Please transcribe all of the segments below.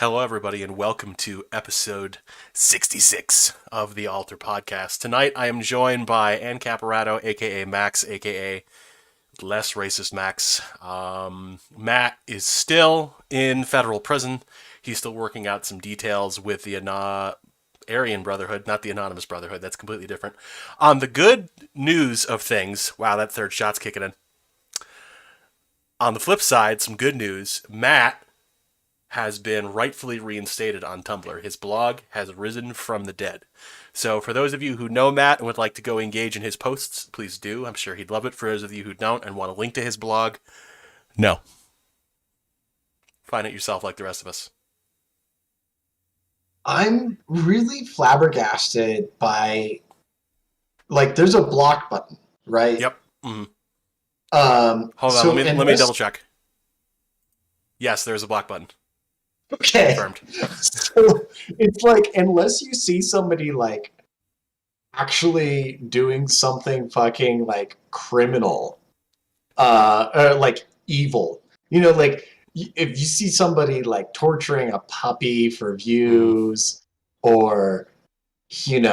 Hello, everybody, and welcome to episode 66 of the Alter Podcast. Tonight, I am joined by Ann Caparato, aka Max, aka Less Racist Max. Matt is still in federal prison. He's still working out some details with the Aryan Brotherhood, not the Anonymous Brotherhood. That's completely different. On the good news of things, wow, that third shot's kicking in. On the flip side, some good news. Matt has been rightfully reinstated on Tumblr. His blog has risen from the dead. So for those of you who know Matt and would like to go engage in his posts, please do. I'm sure he'd love it. For those of you who don't and want a link to his blog, no. Find it yourself like the rest of us. I'm really flabbergasted by, there's a block button, right? Yep. Mm-hmm. Hold on, So let me double check. Yes, there's a block button. Okay. Confirmed. So it's like, unless you see somebody actually doing something fucking criminal, or evil, if you see somebody torturing a puppy for views, or think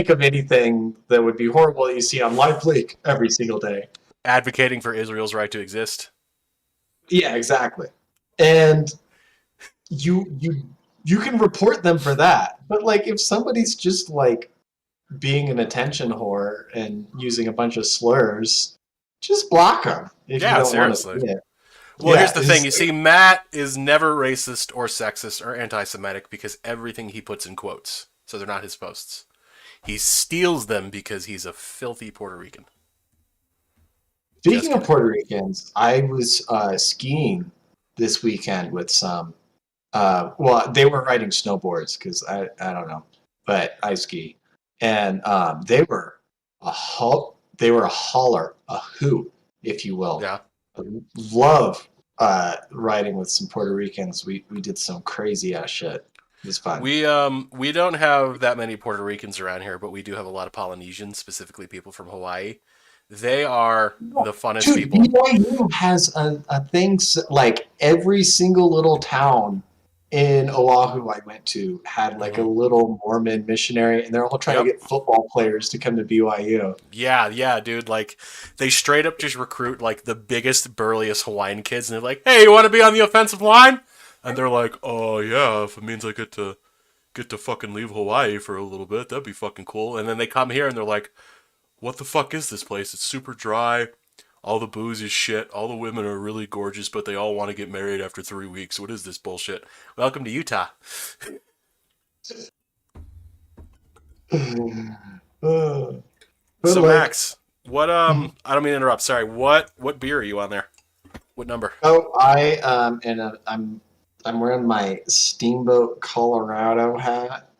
of anything that would be horrible that you see on LiveLeak every single day. Advocating for Israel's right to exist. Yeah, exactly. And you can report them for that. But if somebody's just being an attention whore and using a bunch of slurs, just block them if you don't seriously. want to see it. Well, here's the thing. You see, Matt is never racist or sexist or anti-Semitic because everything he puts in quotes. So they're not his posts. He steals them because he's a filthy Puerto Rican. Speaking of Puerto Ricans, I was skiing this weekend with some. They were riding snowboards because I don't know, but I ski, and they were a holler, a hoot, if you will. Yeah. I love riding with some Puerto Ricans. We did some crazy ass shit. It was fun. We don't have that many Puerto Ricans around here, but we do have a lot of Polynesians, specifically people from Hawaii. They are the funnest people. BYU has a thing, every single little town in Oahu I went to had a little Mormon missionary, and they're all trying to get football players to come to BYU. Yeah, dude. They straight up just recruit the biggest, burliest Hawaiian kids, and they're like, "Hey, you want to be on the offensive line?" And they're like, "Oh yeah, if it means I get to fucking leave Hawaii for a little bit, that'd be fucking cool." And then they come here and they're like, "What the fuck is this place? It's super dry. All the booze is shit. All the women are really gorgeous, but they all want to get married after 3 weeks. What is this bullshit? Welcome to Utah." So Max, what I don't mean to interrupt. Sorry. What beer are you on there? What number? Oh, I'm wearing my Steamboat Colorado hat,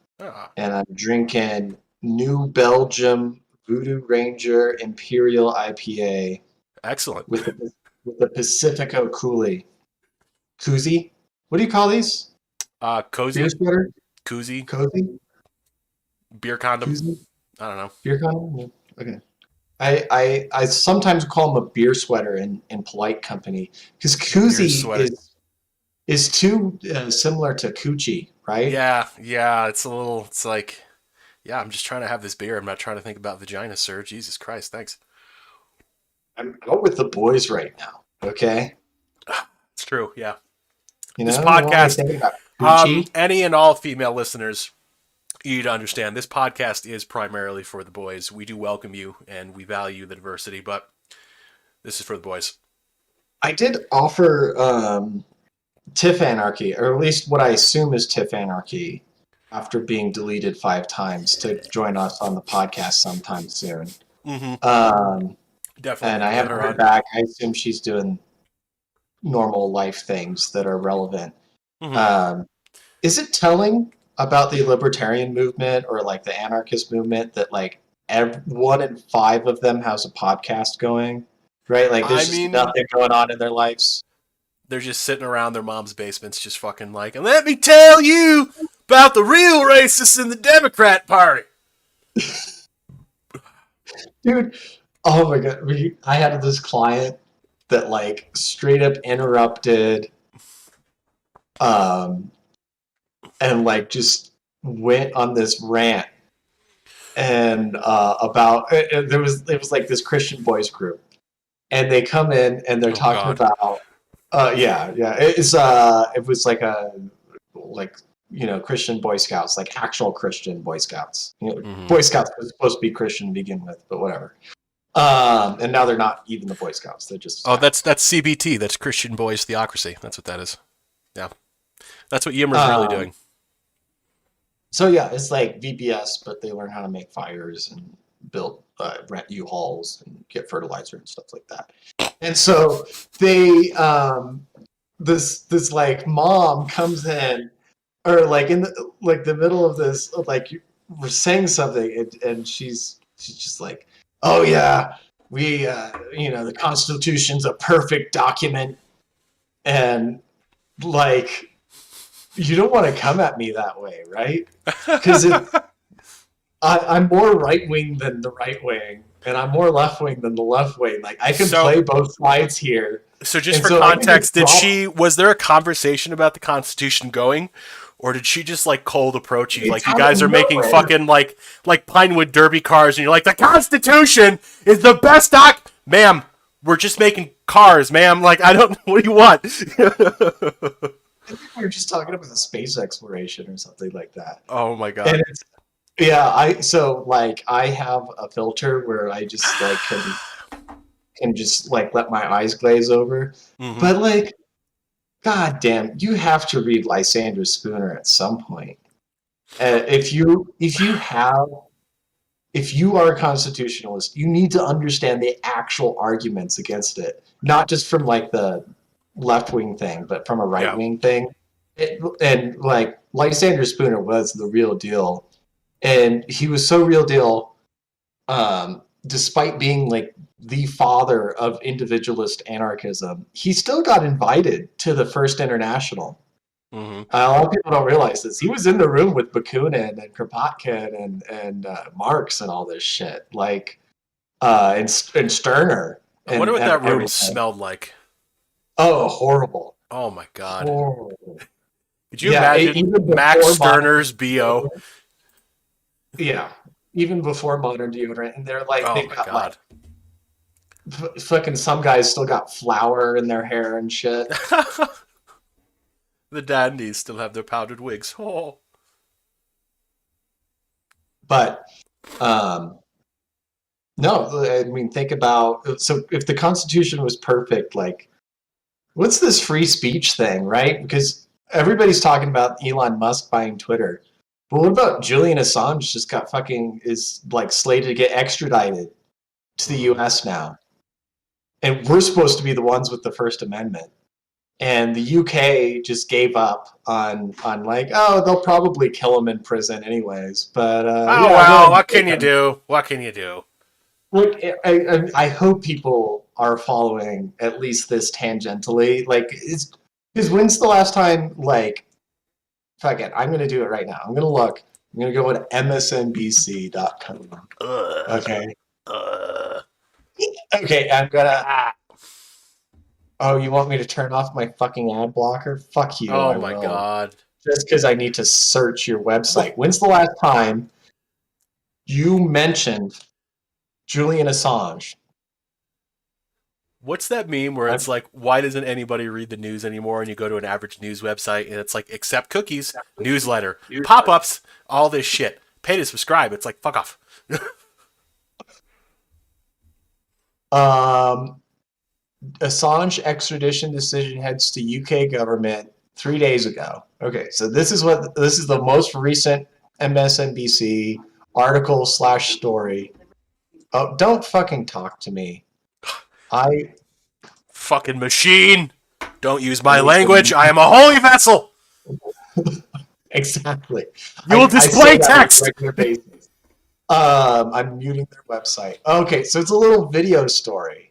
and I'm drinking New Belgium Voodoo Ranger Imperial IPA. Excellent. With the Pacifico Koozie. What do you call these? Cozy. Beer sweater? Koozie. Cozy? Beer condom. Koozie? I don't know. Beer condom? Yeah. Okay. I sometimes call them a beer sweater in polite company because koozie is too similar to coochie, right? Yeah. It's I'm just trying to have this beer. I'm not trying to think about vagina, sir. Jesus Christ, thanks. I'm out with the boys right now, okay? It's true, yeah. This podcast, any and all female listeners, you need to understand, this podcast is primarily for the boys. We do welcome you, and we value the diversity, but this is for the boys. I did offer TIFF Anarchy, or at least what I assume is TIFF Anarchy, after being deleted 5 times, to join us on the podcast sometime soon. Mm-hmm. Definitely. And I haven't heard back. I assume she's doing normal life things that are relevant. Mm-hmm. Is it telling about the libertarian movement or the anarchist movement that 1 in 5 of them has a podcast going? Right? There's just nothing going on in their lives. They're just sitting around their mom's basements just fucking and let me tell you about the real racists in the Democrat Party. Dude, oh my God. I had this client that like straight up interrupted and like just went on this rant and about it was like this Christian boys group, and they come in and they're talking about it was like a Christian Boy Scouts, like actual Christian Boy Scouts. Boy Scouts was supposed to be Christian to begin with, but whatever. And now they're not even the Boy Scouts; they're just that's CBT. That's Christian Boys Theocracy. That's what that is. Yeah, that's what Yimmer's really doing. So yeah, it's like VBS, but they learn how to make fires and build, rent U-Hauls and get fertilizer and stuff like that. And so they, this like mom comes in, or like in the middle of this, like we're saying something, and she's just like, oh yeah, we the Constitution's a perfect document, and like, you don't want to come at me that way, right? Because I'm more right wing than the right wing, and I'm more left wing than the left wing. Like, I can play both sides here. So just for context, was there a conversation about the Constitution going, or did she just like cold approach you? Like, you guys are making fucking like Pinewood Derby cars, and you're like, the Constitution is the best ma'am, we're just making cars, ma'am. Like, I don't. What do you want? I think we were just talking about the space exploration or something like that. Oh my god! And I have a filter where I just like can just like let my eyes glaze over. Mm-hmm. But like, god damn, you have to read Lysander Spooner at some point. If you are a constitutionalist, you need to understand the actual arguments against it, not just from like the left-wing thing, but from a right-wing thing. And like Lysander Spooner was the real deal, and he was so real deal despite being like the father of individualist anarchism. He still got invited to the First International. Mm-hmm. A lot of people don't realize this. He was in the room with Bakunin and Kropotkin and Marx and all this shit, like and Stirner. I wonder what that room smelled like. Oh, horrible. Oh, my God. Horrible. Could you imagine Max Stirner's BO? Yeah. Even before modern deodorant. And they're like, they've got God. Like, fucking some guys still got flour in their hair and shit. The dandies still have their powdered wigs. Oh. But, no, I mean, think about, so if the Constitution was perfect, like, what's this free speech thing, right? Because everybody's talking about Elon Musk buying Twitter. But what about Julian Assange just got is like slated to get extradited to the US now? And we're supposed to be the ones with the First Amendment. And the UK just gave up on like, oh, they'll probably kill him in prison anyways. But what can you do? What can you do? Look, I hope people are following at least this tangentially. Like, because when's the last time, like, fuck it, I'm going to do it right now. I'm going to look. I'm going to go to msnbc.com. Okay. Okay, I'm going to... Oh, you want me to turn off my fucking ad blocker? Fuck you. Oh, my God. Just because I need to search your website. When's the last time you mentioned Julian Assange? What's that meme where it's like, why doesn't anybody read the news anymore? And you go to an average news website and it's like, accept cookies, newsletter, pop-ups, all this shit. Pay to subscribe. It's like, fuck off. Assange extradition decision heads to UK government 3 days ago. Okay, so this is the most recent MSNBC article / story. Oh, don't fucking talk to me. Fucking machine. Don't use my language. I am a holy vessel. Exactly. You will display text. I'm muting their website. Okay, so it's a little video story.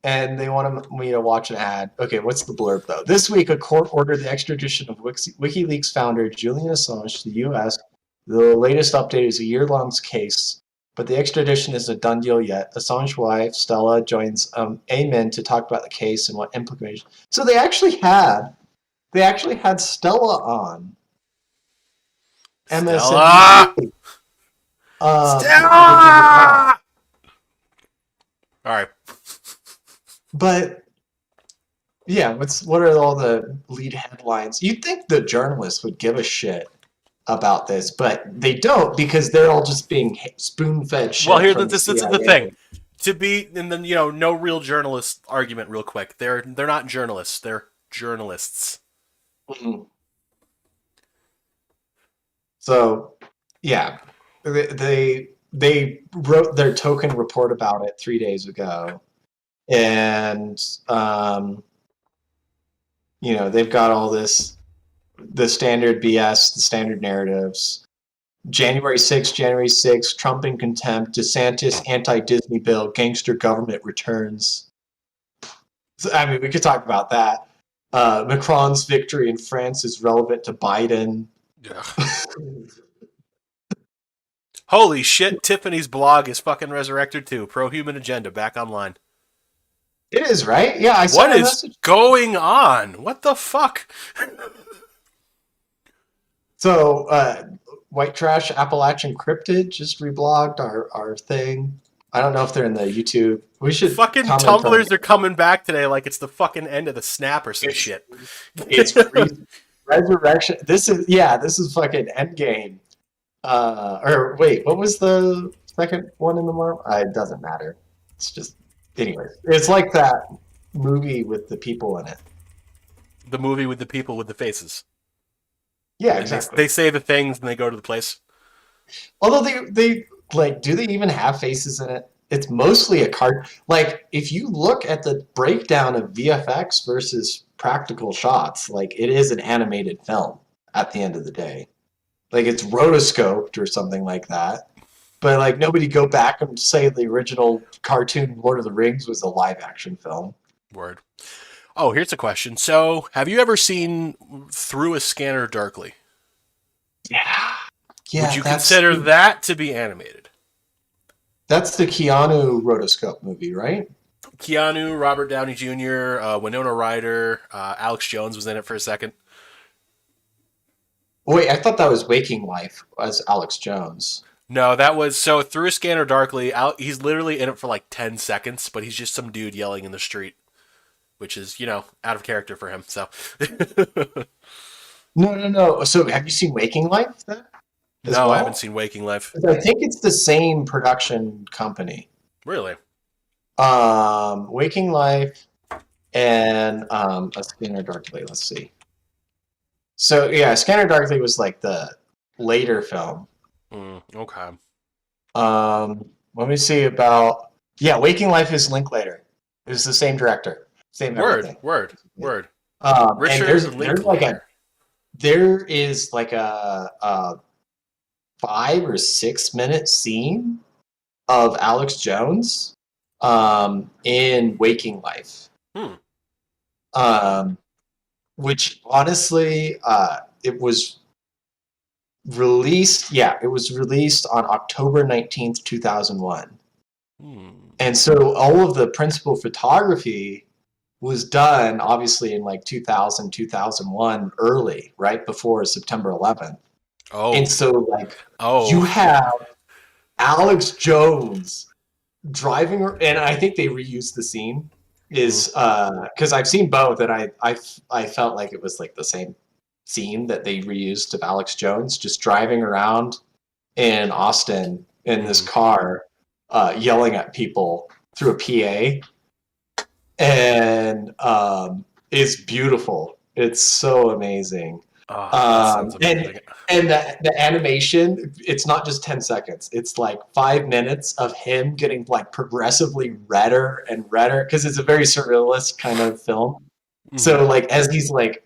And they want me to watch an ad. Okay, what's the blurb, though? This week, a court ordered the extradition of WikiLeaks founder Julian Assange to the U.S. The latest update is a year-long case but the extradition isn't a done deal yet. Assange's wife, Stella, joins Amen to talk about the case and what implications. So they actually had Stella on Stella! MSNBC. Stella! All right. But yeah, what are all the lead headlines? You'd think the journalists would give a shit about this, but they don't because they're all just being spoon-fed shit. Well, here, from this the is the CIA. thing. To be, and then no real journalist argument. Real quick, they're not journalists. They're journalists. Mm-hmm. So, yeah, they wrote their token report about it 3 days ago, and they've got all this, the standard BS, the standard narratives. January 6th, Trump in contempt, DeSantis anti-Disney bill, gangster government returns. So, I mean, we could talk about that. Macron's victory in France is relevant to Biden. Yeah. Holy shit, Tiffany's blog is fucking resurrected too. Pro-human agenda back online. It is, right? Yeah, I saw What a is message. going on? What the fuck? So, White Trash Appalachian Cryptid just reblogged our thing. I don't know if they're in the YouTube. We should fucking Tumblrs are coming back today like it's the fucking end of the snap or some shit. It's crazy. Resurrection. This is fucking Endgame. Or wait, what was the second one in the Marvel? It doesn't matter. It's just, anyway. It's like that movie with the people in it. The movie with the people with the faces. Yeah, and exactly. They say the things and they go to the place. Although they like, do they even have faces in it? It's mostly a card. Like, if you look at the breakdown of VFX versus practical shots, like, it is an animated film at the end of the day. Like, it's rotoscoped or something like that. But, like, nobody go back and say the original cartoon Lord of the Rings was a live-action film. Word. Oh, here's a question. So, have you ever seen Through a Scanner Darkly? Yeah. Would you consider that to be animated? That's the Keanu rotoscope movie, right? Keanu, Robert Downey Jr., Winona Ryder, Alex Jones was in it for a second. Wait, I thought that was Waking Life as Alex Jones. No, that was, so Through a Scanner Darkly, he's literally in it for like 10 seconds, but he's just some dude yelling in the street, which is, out of character for him, so. No. So have you seen Waking Life then? No, I haven't seen Waking Life. I think it's the same production company. Really? Waking Life and A Scanner Darkly. Let's see. So yeah, Scanner Darkly was like the later film. Okay. Let me see about Waking Life is Linklater. It was the same director, same everything. Word. Richard Linklater. There is like a 5 or 6 minute scene of Alex Jones in Waking Life. Which honestly, it was released on October 19th, 2001. And so all of the principal photography was done obviously in like 2000, 2001 early, right before September 11th. Oh. And so you have Alex Jones driving, and I think they reused the scene is because I've seen both, and I felt like it was like the same scene that they reused of Alex Jones just driving around in Austin in this car, yelling at people through a PA, and it's beautiful. It's so amazing. And the animation, it's not just 10 seconds. It's like 5 minutes of him getting like progressively redder and redder because it's a very surrealist kind of film. So like as he's like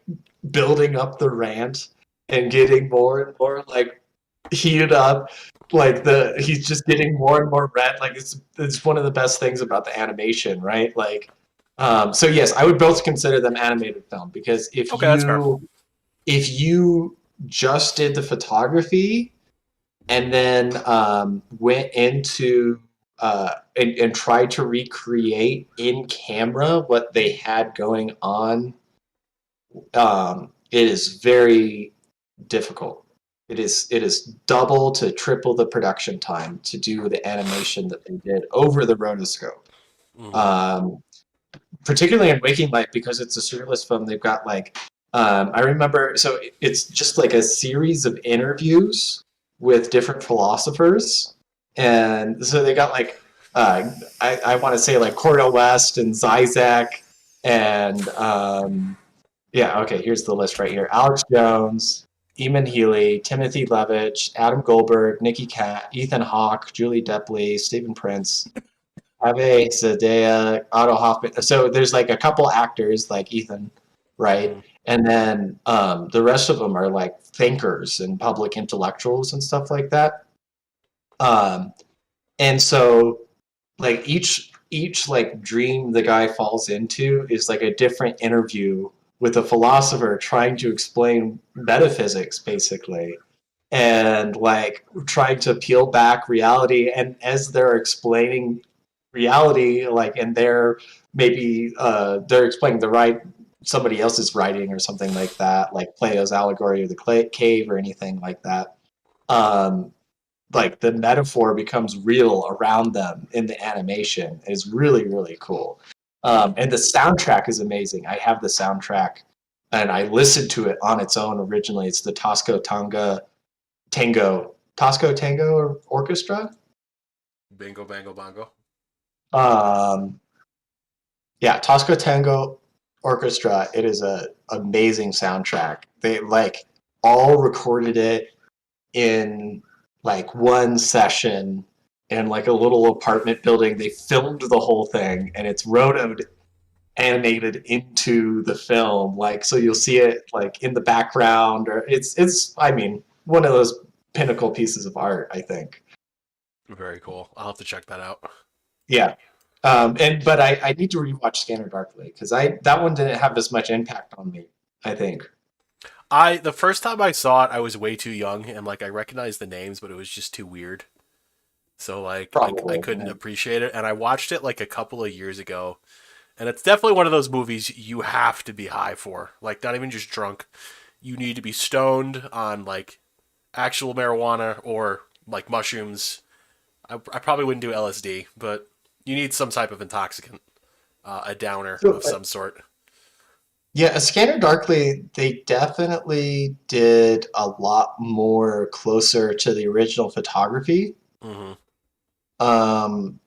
building up the rant and getting more and more like heated up, like he's just getting more and more red. Like it's one of the best things about the animation, right? Like so yes, I would both consider them animated film because if you just did the photography, and then went into and tried to recreate in camera what they had going on. It is very difficult. It is double to triple the production time to do the animation that they did over the rotoscope. Mm-hmm. Um, Particularly in Waking Life, because it's a surrealist film. They've got like I remember, so it's just like a series of interviews with different philosophers, and so they got like I want to say like Cornel West and Zizek and yeah, okay, here's the list right here: Alex Jones, Eamon Healy, Timothy Levitch, Adam Goldberg, Nikki Cat, Ethan Hawke, Julie Depley, Stephen Prince, Ave Zendaya, Otto Hoffman. So there's like a couple actors like Ethan, right? Mm-hmm. And then the rest of them are like thinkers and public intellectuals and stuff like that. Um, and so like each like dream the guy falls into is like a different interview with a philosopher trying to explain metaphysics basically, and like trying to peel back reality, and as they're explaining reality, like, and they're maybe they're explaining the right somebody else's writing or something like that, like Plato's allegory of the cave or anything like that. um like the metaphor becomes real around them in the animation is really really cool. And the soundtrack is amazing. I have the soundtrack and I listened to it on its own originally. It's the Tosco Tango Orchestra. Bingo, bango, bongo. um yeah, Tosco Tango Orchestra. It is a amazing soundtrack. They like all recorded it in like one session in like a little apartment building. They filmed the whole thing and it's rotoed animated into the film. Like so you'll see it like in the background, or it's I mean one of those pinnacle pieces of art, I think. Very cool. I'll have to check that out. Yeah. And but I need to rewatch Scanner Darkly because I that one didn't have as much impact on me, I think. The first time I saw it, I was way too young, and like I recognized the names, but it was just too weird. So like I Probably. couldn't Yeah. appreciate it, and I watched it like a couple of years ago, and it's definitely one of those movies you have to be high for. Like not even just drunk. You need to be stoned on like actual marijuana or like mushrooms. I probably wouldn't do LSD, but you need some type of intoxicant, a downer So, of some sort. yeah, a Scanner Darkly, they definitely did a lot more closer to the original photography Hmm.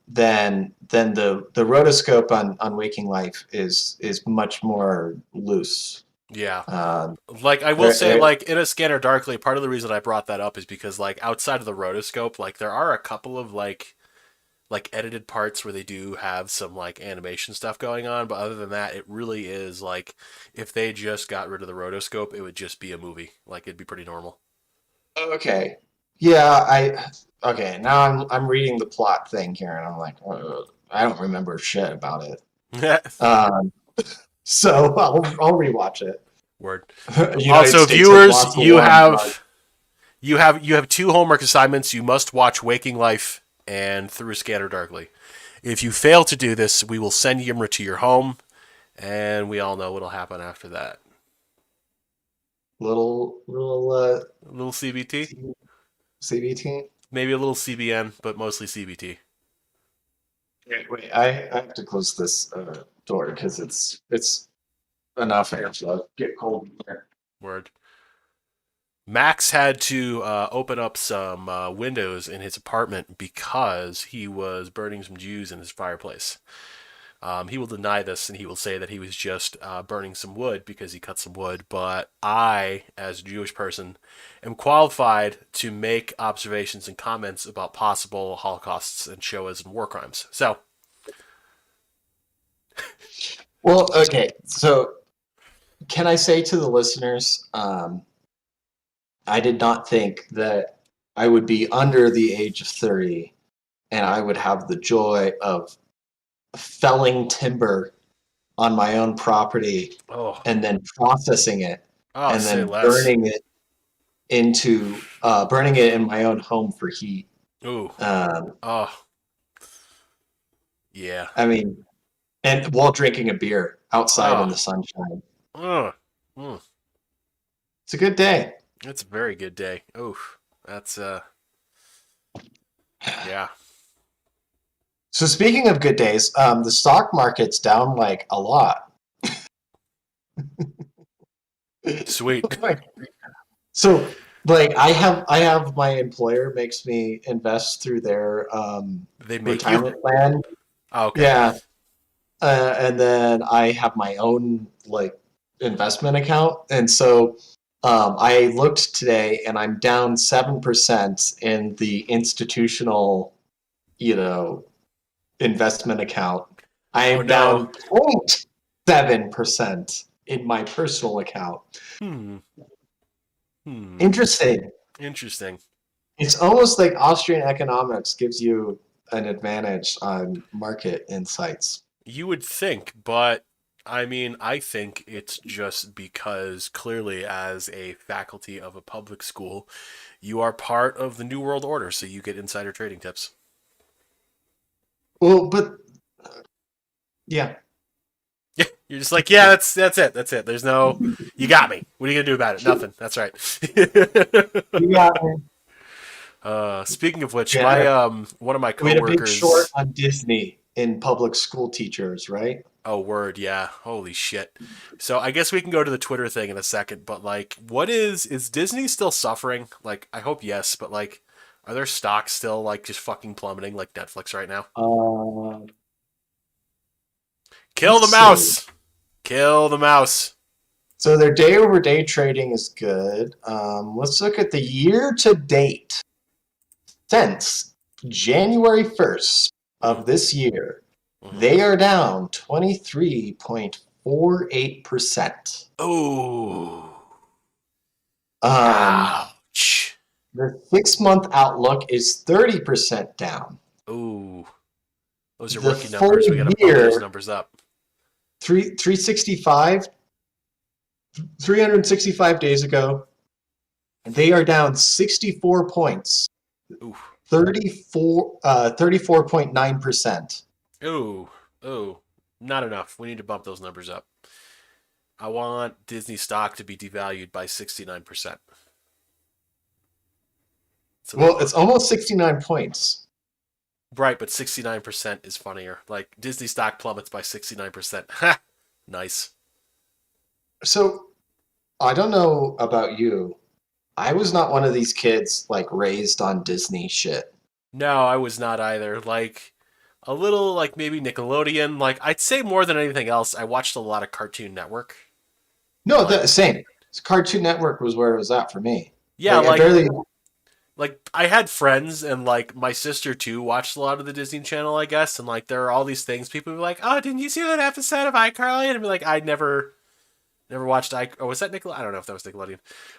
than the rotoscope on Waking Life is much more loose. Yeah. Um, Like I will there, say, there, like in a Scanner Darkly, part of the reason I brought that up is because like outside of the rotoscope, like there are a couple of like edited parts where they do have some like animation stuff going on, but other than that, it really is like if they just got rid of the rotoscope, it would just be a movie. Like it'd be pretty normal. okay, yeah, okay. Now I'm reading the plot thing here, and I'm like, I don't remember shit about it. Um, so I'll rewatch it. Word. United Also, States has viewers, lots of war on drugs. you have two homework assignments. You must watch Waking Life and Through Scanner Darkly. If you fail to do this, we will send Yimra to your home, and we all know what'll happen after that. Little A little CBT, CVT. maybe a little CBN, but mostly CBT. Wait, I have to close this door because it's enough airflow. Get cold in here. Word. Max had to open up some windows in his apartment because he was burning some Jews in his fireplace. He will deny this and he will say that he was just burning some wood because he cut some wood. But I, as a Jewish person, am qualified to make observations and comments about possible holocausts and Shoahs and war crimes. So, Well, okay. So, can I say to the listeners, I did not think that I would be under the age of 30 and I would have the joy of felling timber on my own property oh, and then processing it oh, and say then less. burning it into burning it in my own home for heat. Ooh. Um, Oh. Yeah. I mean, and while drinking a beer outside in Oh. the sunshine. Mm. It's a good day. It's a very good day. Oof. That's yeah. So speaking of good days, the stock market's down like a lot. Sweet. So like I have my employer makes me invest through their They make you? retirement plan. Oh, okay. Yeah. And then I have my own like investment account. And so I looked today and I'm down 7% in the institutional, investment account. I Oh am no. down 0.7% in my personal account. Hmm. Hmm. Interesting. Interesting. It's almost like Austrian economics gives you an advantage on market insights. You would think, but I mean, I think it's just because clearly, as a faculty of a public school, you are part of the New World Order, so you get insider trading tips. Well, but yeah. Yeah, you're just like, yeah, that's it, that's it. There's no, you got me. What are you gonna do about it? Nothing. That's right. You got me. Speaking of which, my Yeah. one of my We had a big short coworkers. on Disney in public school teachers, right? Oh, word, yeah. Holy shit. So I guess we can go to the Twitter thing in a second, but like, what is Disney still suffering? Like, I hope yes, but like, are their stocks still like just fucking plummeting like Netflix right now? Um, Kill the let's see. mouse! Kill the mouse! So their day over day trading is good. Let's look at the year to date. Since January 1st Mm-hmm. of this year, Mm-hmm. they are down 23.48%. Oh, Um, ouch. the 6 month outlook is 30% down. Ooh, those are The rookie full numbers. We got to bump those year, numbers up. 365, 365 days ago, they are down 64 points, Ooh, 34.9%. ooh, ooh. Not enough. We need to bump those numbers up. I want Disney stock to be devalued by 69%. So Well, it's almost 69 points. right, but 69% is funnier. Like Disney stock plummets by 69%. Ha! Nice. So I don't know about you. I was not one of these kids like raised on Disney shit. No, I was not either. Like a little like maybe Nickelodeon. Like I'd say more than anything else, I watched a lot of Cartoon Network. No, Like the same. Cartoon Network was where it was at for me. yeah, Like I like barely. like I had friends and like my sister too watched a lot of the Disney Channel, I guess, and like there are all these things people be like, "Oh, didn't you see that episode of iCarly?" And I'd be like, "I never watched or was that Nickelodeon? I don't know if that was Nickelodeon,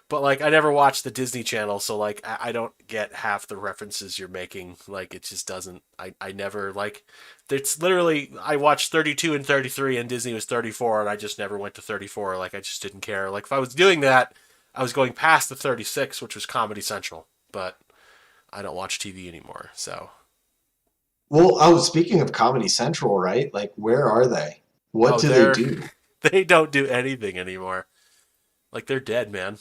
but like I never watched the Disney Channel, so like I don't get half the references you're making. Like it just doesn't. I never like. It's literally I watched 32 and 33, and Disney was 34, and I just never went to 34. Like I just didn't care. Like if I was doing that, I was going past the 36, which was Comedy Central, but I don't watch TV anymore. So Well, oh, speaking of Comedy Central, right? Like, where are they? What oh, do they do? they don't do anything anymore. Like they're dead, man.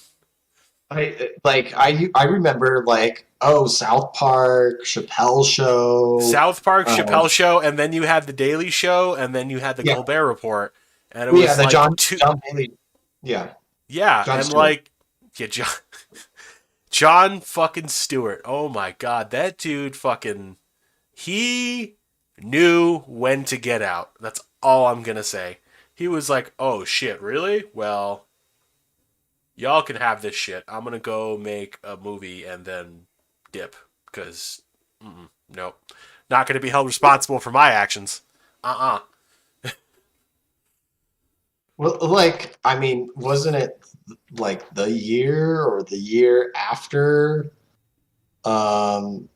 I remember like South Park, Chappelle Show. South Park, Um, Chappelle Show, and then you had the Daily Show, and then you had the yeah, Colbert Report, and it yeah, was the like John two, John Bailey. Yeah, yeah, John and Stewart. like yeah, John fucking Stewart. Oh my god, that dude fucking he knew when to get out. That's all I'm gonna say. He was like, oh shit, really? Well, y'all can have this shit. I'm gonna go make a movie and then dip because nope, not gonna be held responsible for my actions. Uh-uh. Well, like, I mean, wasn't it like the year or the year after um,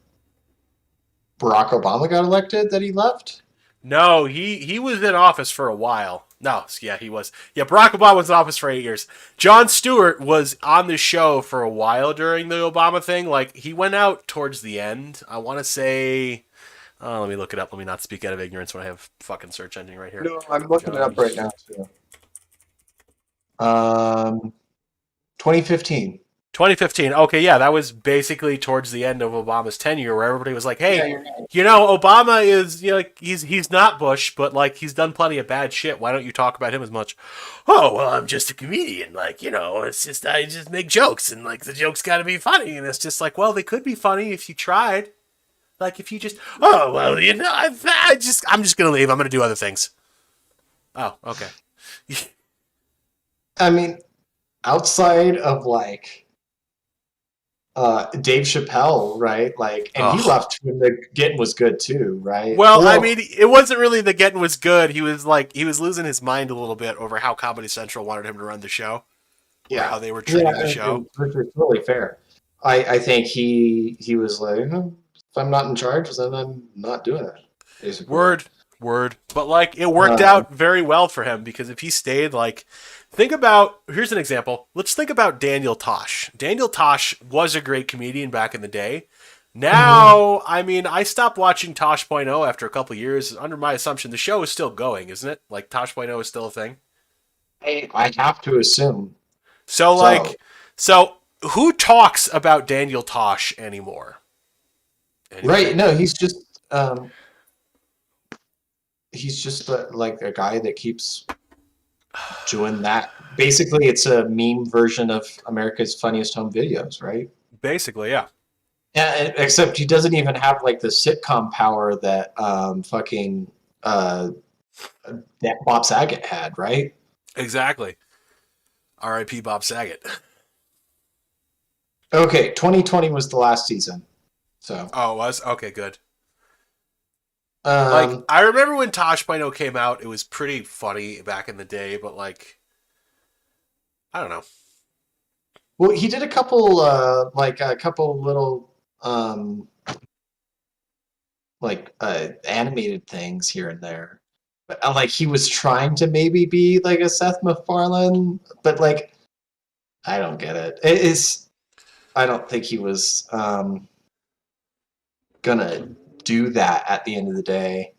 Barack Obama got elected that he left? No, he was in office for a while. No, yeah, he was. Yeah, Barack Obama was in office for 8 years. Jon Stewart was on the show for a while during the Obama thing. Like, he went out towards the end. I want to say... let me look it up. Let me not speak out of ignorance when I have fucking search engine right here. No, I'm looking it up right now, too. 2015. 2015. Okay, yeah, that was basically towards the end of Obama's tenure, where everybody was like, "Hey, Yeah, you're right. Obama is, he's not Bush, but like he's done plenty of bad shit. Why don't you talk about him as much?" Oh, well, I'm just a comedian. Like, it's just I just make jokes, and like the jokes got to be funny, and it's just like, well, they could be funny if you tried. Like if you just, oh well, I'm just gonna leave. I'm gonna do other things. Oh, okay. I mean, outside of like Dave Chappelle, right? Like, and he left when the Getting was good too, right? Well, I mean, it wasn't really the Getting was good. He was losing his mind a little bit over how Comedy Central wanted him to run the show. Yeah, how they were treating the show. Which is really fair. I think he was like, if I'm not in charge, then I'm not doing it. Basically. Word. But like, it worked out very well for him because if he stayed, like, here's an example. Let's think about Daniel Tosh. Daniel Tosh was a great comedian back in the day. Now, I mean, I stopped watching Tosh.0 after a couple of years. Under my assumption, the show is still going, isn't it? Like, Tosh.0 is still a thing? I have to assume. So who talks about Daniel Tosh anymore? Right, no, he's just like a guy that keeps doing that. Basically, it's a meme version of America's Funniest Home Videos, right? Basically, yeah. Yeah, except he doesn't even have like the sitcom power that that Bob Saget had, right? Exactly. R.I.P. Bob Saget. Okay, 2020 was the last season. So. Oh, it was? Okay, good. Like, I remember when Tosh.0 came out, it was pretty funny back in the day, but like, I don't know. Well, he did a couple little animated things here and there. But like he was trying to maybe be like a Seth MacFarlane, but like I don't get it. I don't think he was gonna do that at the end of the day.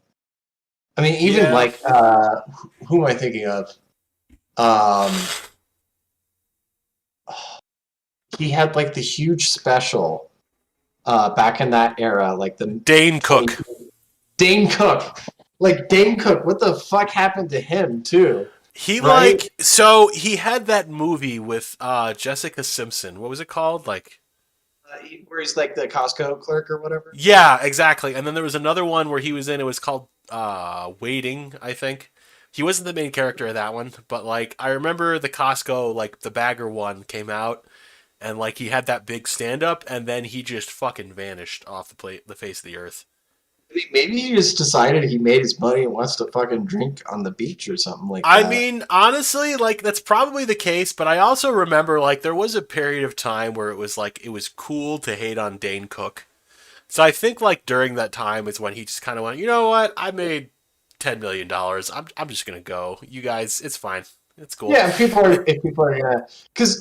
I mean, even like who am I thinking of? He had like the huge special back in that era, like the Dane Cook. Like Dane Cook, what the fuck happened to him too? He he had that movie with Jessica Simpson. What was it called? Like where he's like the Costco clerk or whatever. Yeah, exactly. And then there was another one where he was in. It was called Waiting, I think. He wasn't the main character of that one, but like I remember the Costco, like the bagger one came out, and like he had that big stand up, and then he just fucking vanished off the face of the earth. Maybe he just decided he made his money and wants to fucking drink on the beach or something like that. I mean, honestly, like that's probably the case, but I also remember like there was a period of time where it was cool to hate on Dane Cook. So I think like during that time is when he just kind of went, you know what? I made $10 million. I'm just gonna go. You guys, it's fine. It's cool. Yeah, if people are gonna, because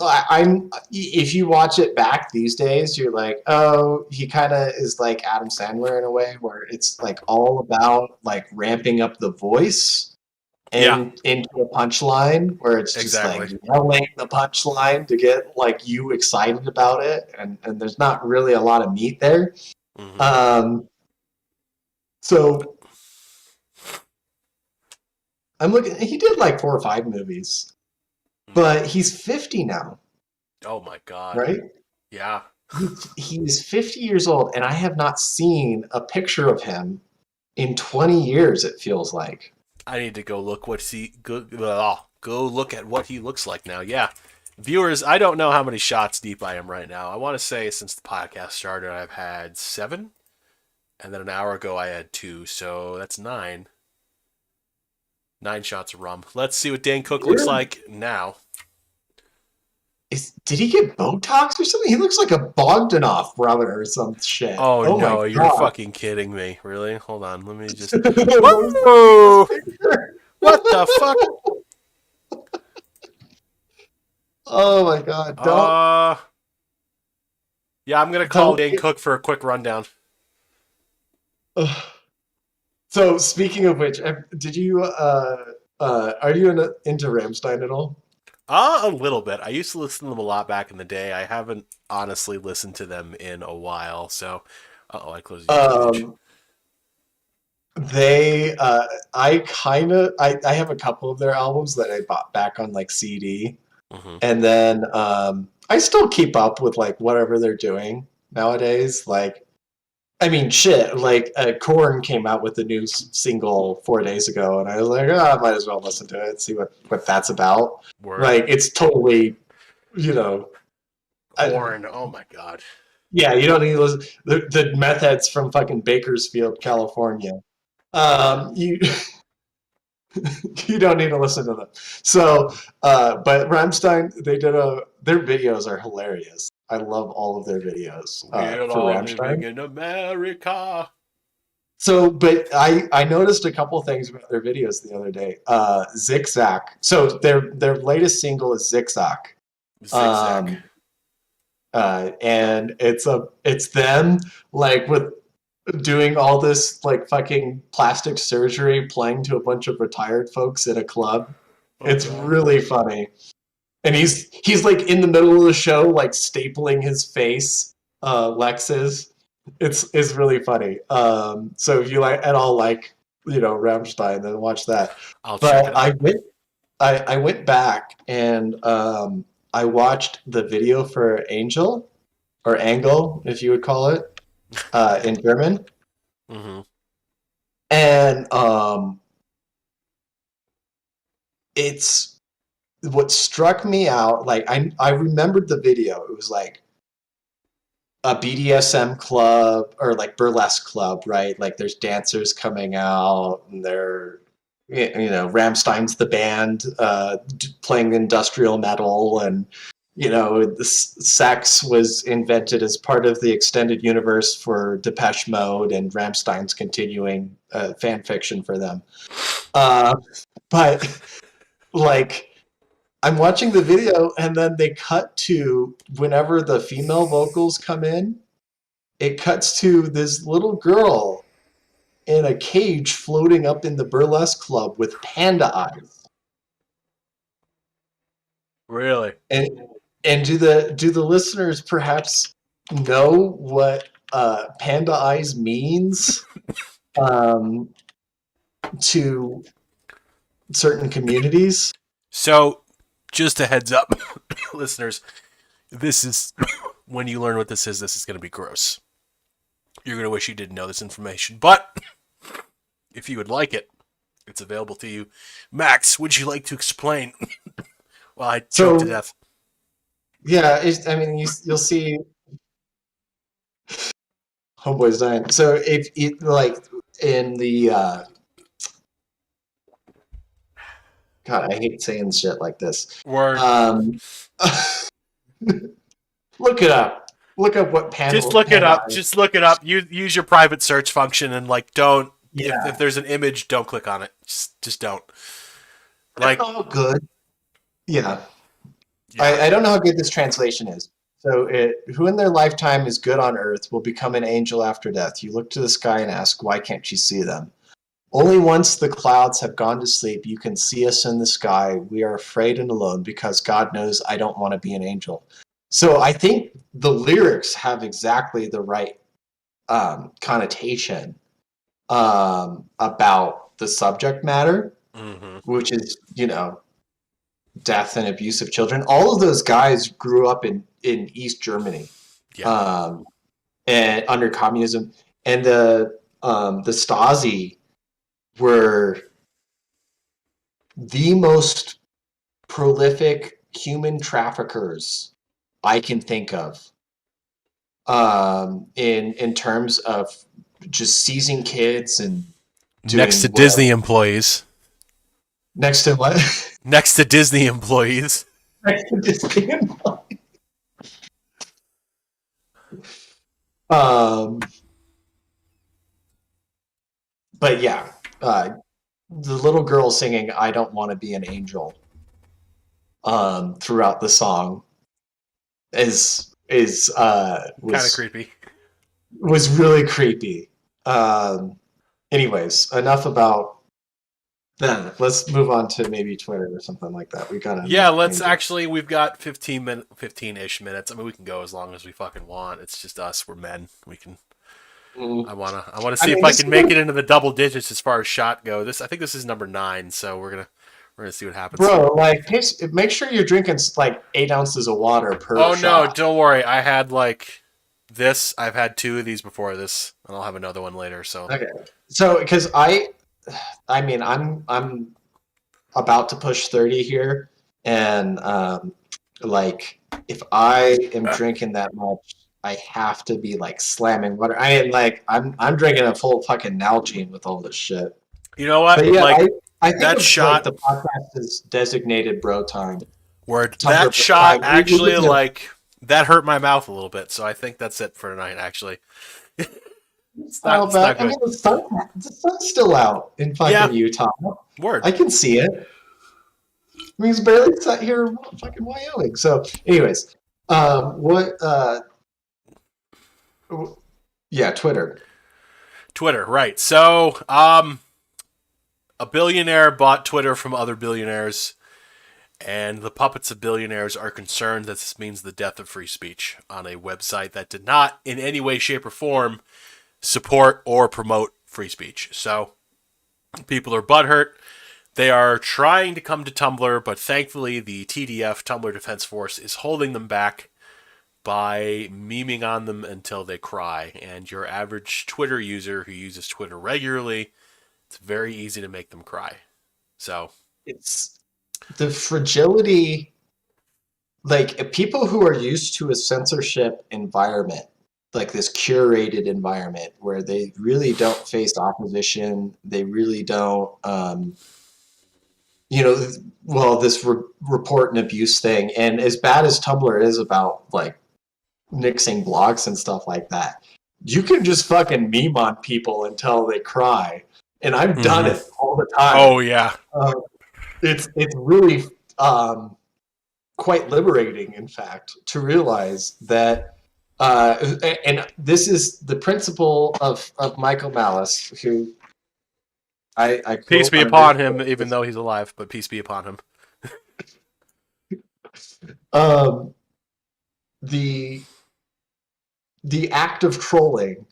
if you watch it back these days, you're like, oh, he kind of is like Adam Sandler in a way, where it's like all about like ramping up the voice and into a punchline, where it's just like yelling the punchline to get like you excited about it, and there's not really a lot of meat there. Mm-hmm. So I'm looking. He did like 4 or 5 movies, but he's 50 now. Oh my god! Right? Yeah. He's 50 years old, and I have not seen a picture of him in 20 years. It feels like. I need to go look go look at what he looks like now. Yeah, viewers, I don't know how many shots deep I am right now. I want to say since the podcast started, I've had 7, and then an hour ago I had 2, so that's 9. 9 shots of rum. Let's see what Dane Cook looks like now. Did he get Botox or something? He looks like a Bogdanov brother or some shit. Oh no, you're fucking kidding me. Really? Hold on. Let me just... Whoa! What the fuck? Oh my god! Uh, yeah, I'm gonna call Don't. Dane Cook for a quick rundown. Ugh. So speaking of which, did you are you into Ramstein at all? A little bit. I used to listen to them a lot back in the day. I haven't honestly listened to them in a while. So, I closed the YouTube page. Um, they I have a couple of their albums that I bought back on like CD, Hmm. and then I still keep up with like whatever they're doing nowadays. Like, I mean, shit. Like, Korn came out with a new single 4 days ago, and I was like, oh, I might as well listen to it, see what that's about. Word. Like, it's totally, you know, I, Corn. Oh my god. yeah, you don't need to listen. The meth heads from fucking Bakersfield, California. You you don't need to listen to them. So, but Rammstein, their videos are hilarious. I love all of their videos We're for all living Rammstein. in America. So, but I noticed a couple things about their videos the other day. Zigzag. So their latest single is Zigzag. Zigzag. Um, and it's them like with doing all this like fucking plastic surgery, playing to a bunch of retired folks at a club. Oh It's god. really funny. And he's like in the middle of the show, like stapling his face. Lex is. It's really funny. So if you like at all like Rammstein, then watch that. I'll check it But out. I went back and I watched the video for Angel or Angle, if you would call it, in German, Hmm. and it's what struck me out. Like I remembered the video. It was like a BDSM club or like burlesque club, right? Like there's dancers coming out and they're Ramstein's the band playing industrial metal, and the sex was invented as part of the extended universe for Depeche Mode and Ramstein's continuing fan fiction for them. Uh, but like I'm watching the video and then they cut to whenever the female vocals come in, it cuts to this little girl in a cage floating up in the burlesque club with panda eyes. Really? And do the listeners perhaps know what panda eyes means um, to certain communities? So, just a heads up, listeners. This is when you learn what this is. This is going to be gross. You're going to wish you didn't know this information, but if you would like it, it's available to you. Max, would you like to explain? Well, I choked to So death. yeah, I mean you'll see homeboys dying. So if it like in the God, I hate saying shit like this. Word. Um, look it up. Look up what Just look it panda up. eyes. Just look it up. You use your private search function and like don't. If Yeah, there's an image, don't click on it. Just don't. I don't Like, know how good. Yeah, yeah. I don't know how good this translation is. So, who in their lifetime is good on earth will become an angel after death. You look to the sky and ask, why can't you see them? Only once the clouds have gone to sleep, you can see us in the sky. We are afraid and alone because God knows I don't want to be an angel. So I think the lyrics have exactly the right connotation about the subject matter, Mm-hmm. which is, death and abuse of children. All of those guys grew up in East Germany, Yeah. um, and under communism, and the Stasi were the most prolific human traffickers I can think of, in terms of just seizing kids and Next to doing whatever. Disney employees. Next to what? Next to Disney employees. Next to Disney. Um, but yeah, the little girl singing "I don't want to be an angel." throughout the song Kind of creepy. was really creepy. Anyways, enough about that. Let's move on to maybe Twitter or something like that. We gotta Yeah, make let's changes. actually. We've got 15-ish minutes. I mean, we can go as long as we fucking want. It's just us. We're men. We can. Mm. I wanna I see mean, if I this can is make it into the double digits as far as shot go. I think this is number 9, so we're gonna see what happens. bro. Like, make sure you're drinking like 8 ounces of water per Oh no, shot. don't worry. I had like this. I've had 2 of these before this, and I'll have another one later. So Okay. So, because I mean, I'm about to push 30 here, and like if I am drinking that much, I have to be like slamming water. I mean, like I'm drinking a full fucking Nalgene with all this shit. you know But what? yeah, Like I think that of like shot the podcast is designated bro time, where Tumblr that bro shot time. We actually need to like that hurt my mouth a little bit. So I think that's it for tonight. Actually, it's not. style It's not back. I good. mean, the sun's still out in Yeah. fucking Utah. Word. I can see it. I mean, he's barely sat here in fucking Wyoming. So, anyways, what? Yeah, Twitter. Twitter. Right. So a billionaire bought Twitter from other billionaires. And the puppets of billionaires are concerned that this means the death of free speech on a website that did not, in any way, shape, or form, support or promote free speech. So people are butthurt. They are trying to come to Tumblr, but thankfully the TDF, Tumblr Defense Force, is holding them back by memeing on them until they cry. And your average Twitter user who uses Twitter regularly, it's very easy to make them cry. So It's the fragility. Like people who are used to a censorship environment, like this curated environment where they really don't face opposition, they really don't, you know, well, this report and abuse thing. And as bad as Tumblr is about like nixing blogs and stuff like that, you can just fucking meme on people until they cry. And I've done mm-hmm. it all the time. Oh yeah. It's really quite liberating, in fact, to realize that. And this is the principle of Michael Malice, who I Peace quote be on a very upon him, even though he's alive, but peace be upon him. um, the the act of trolling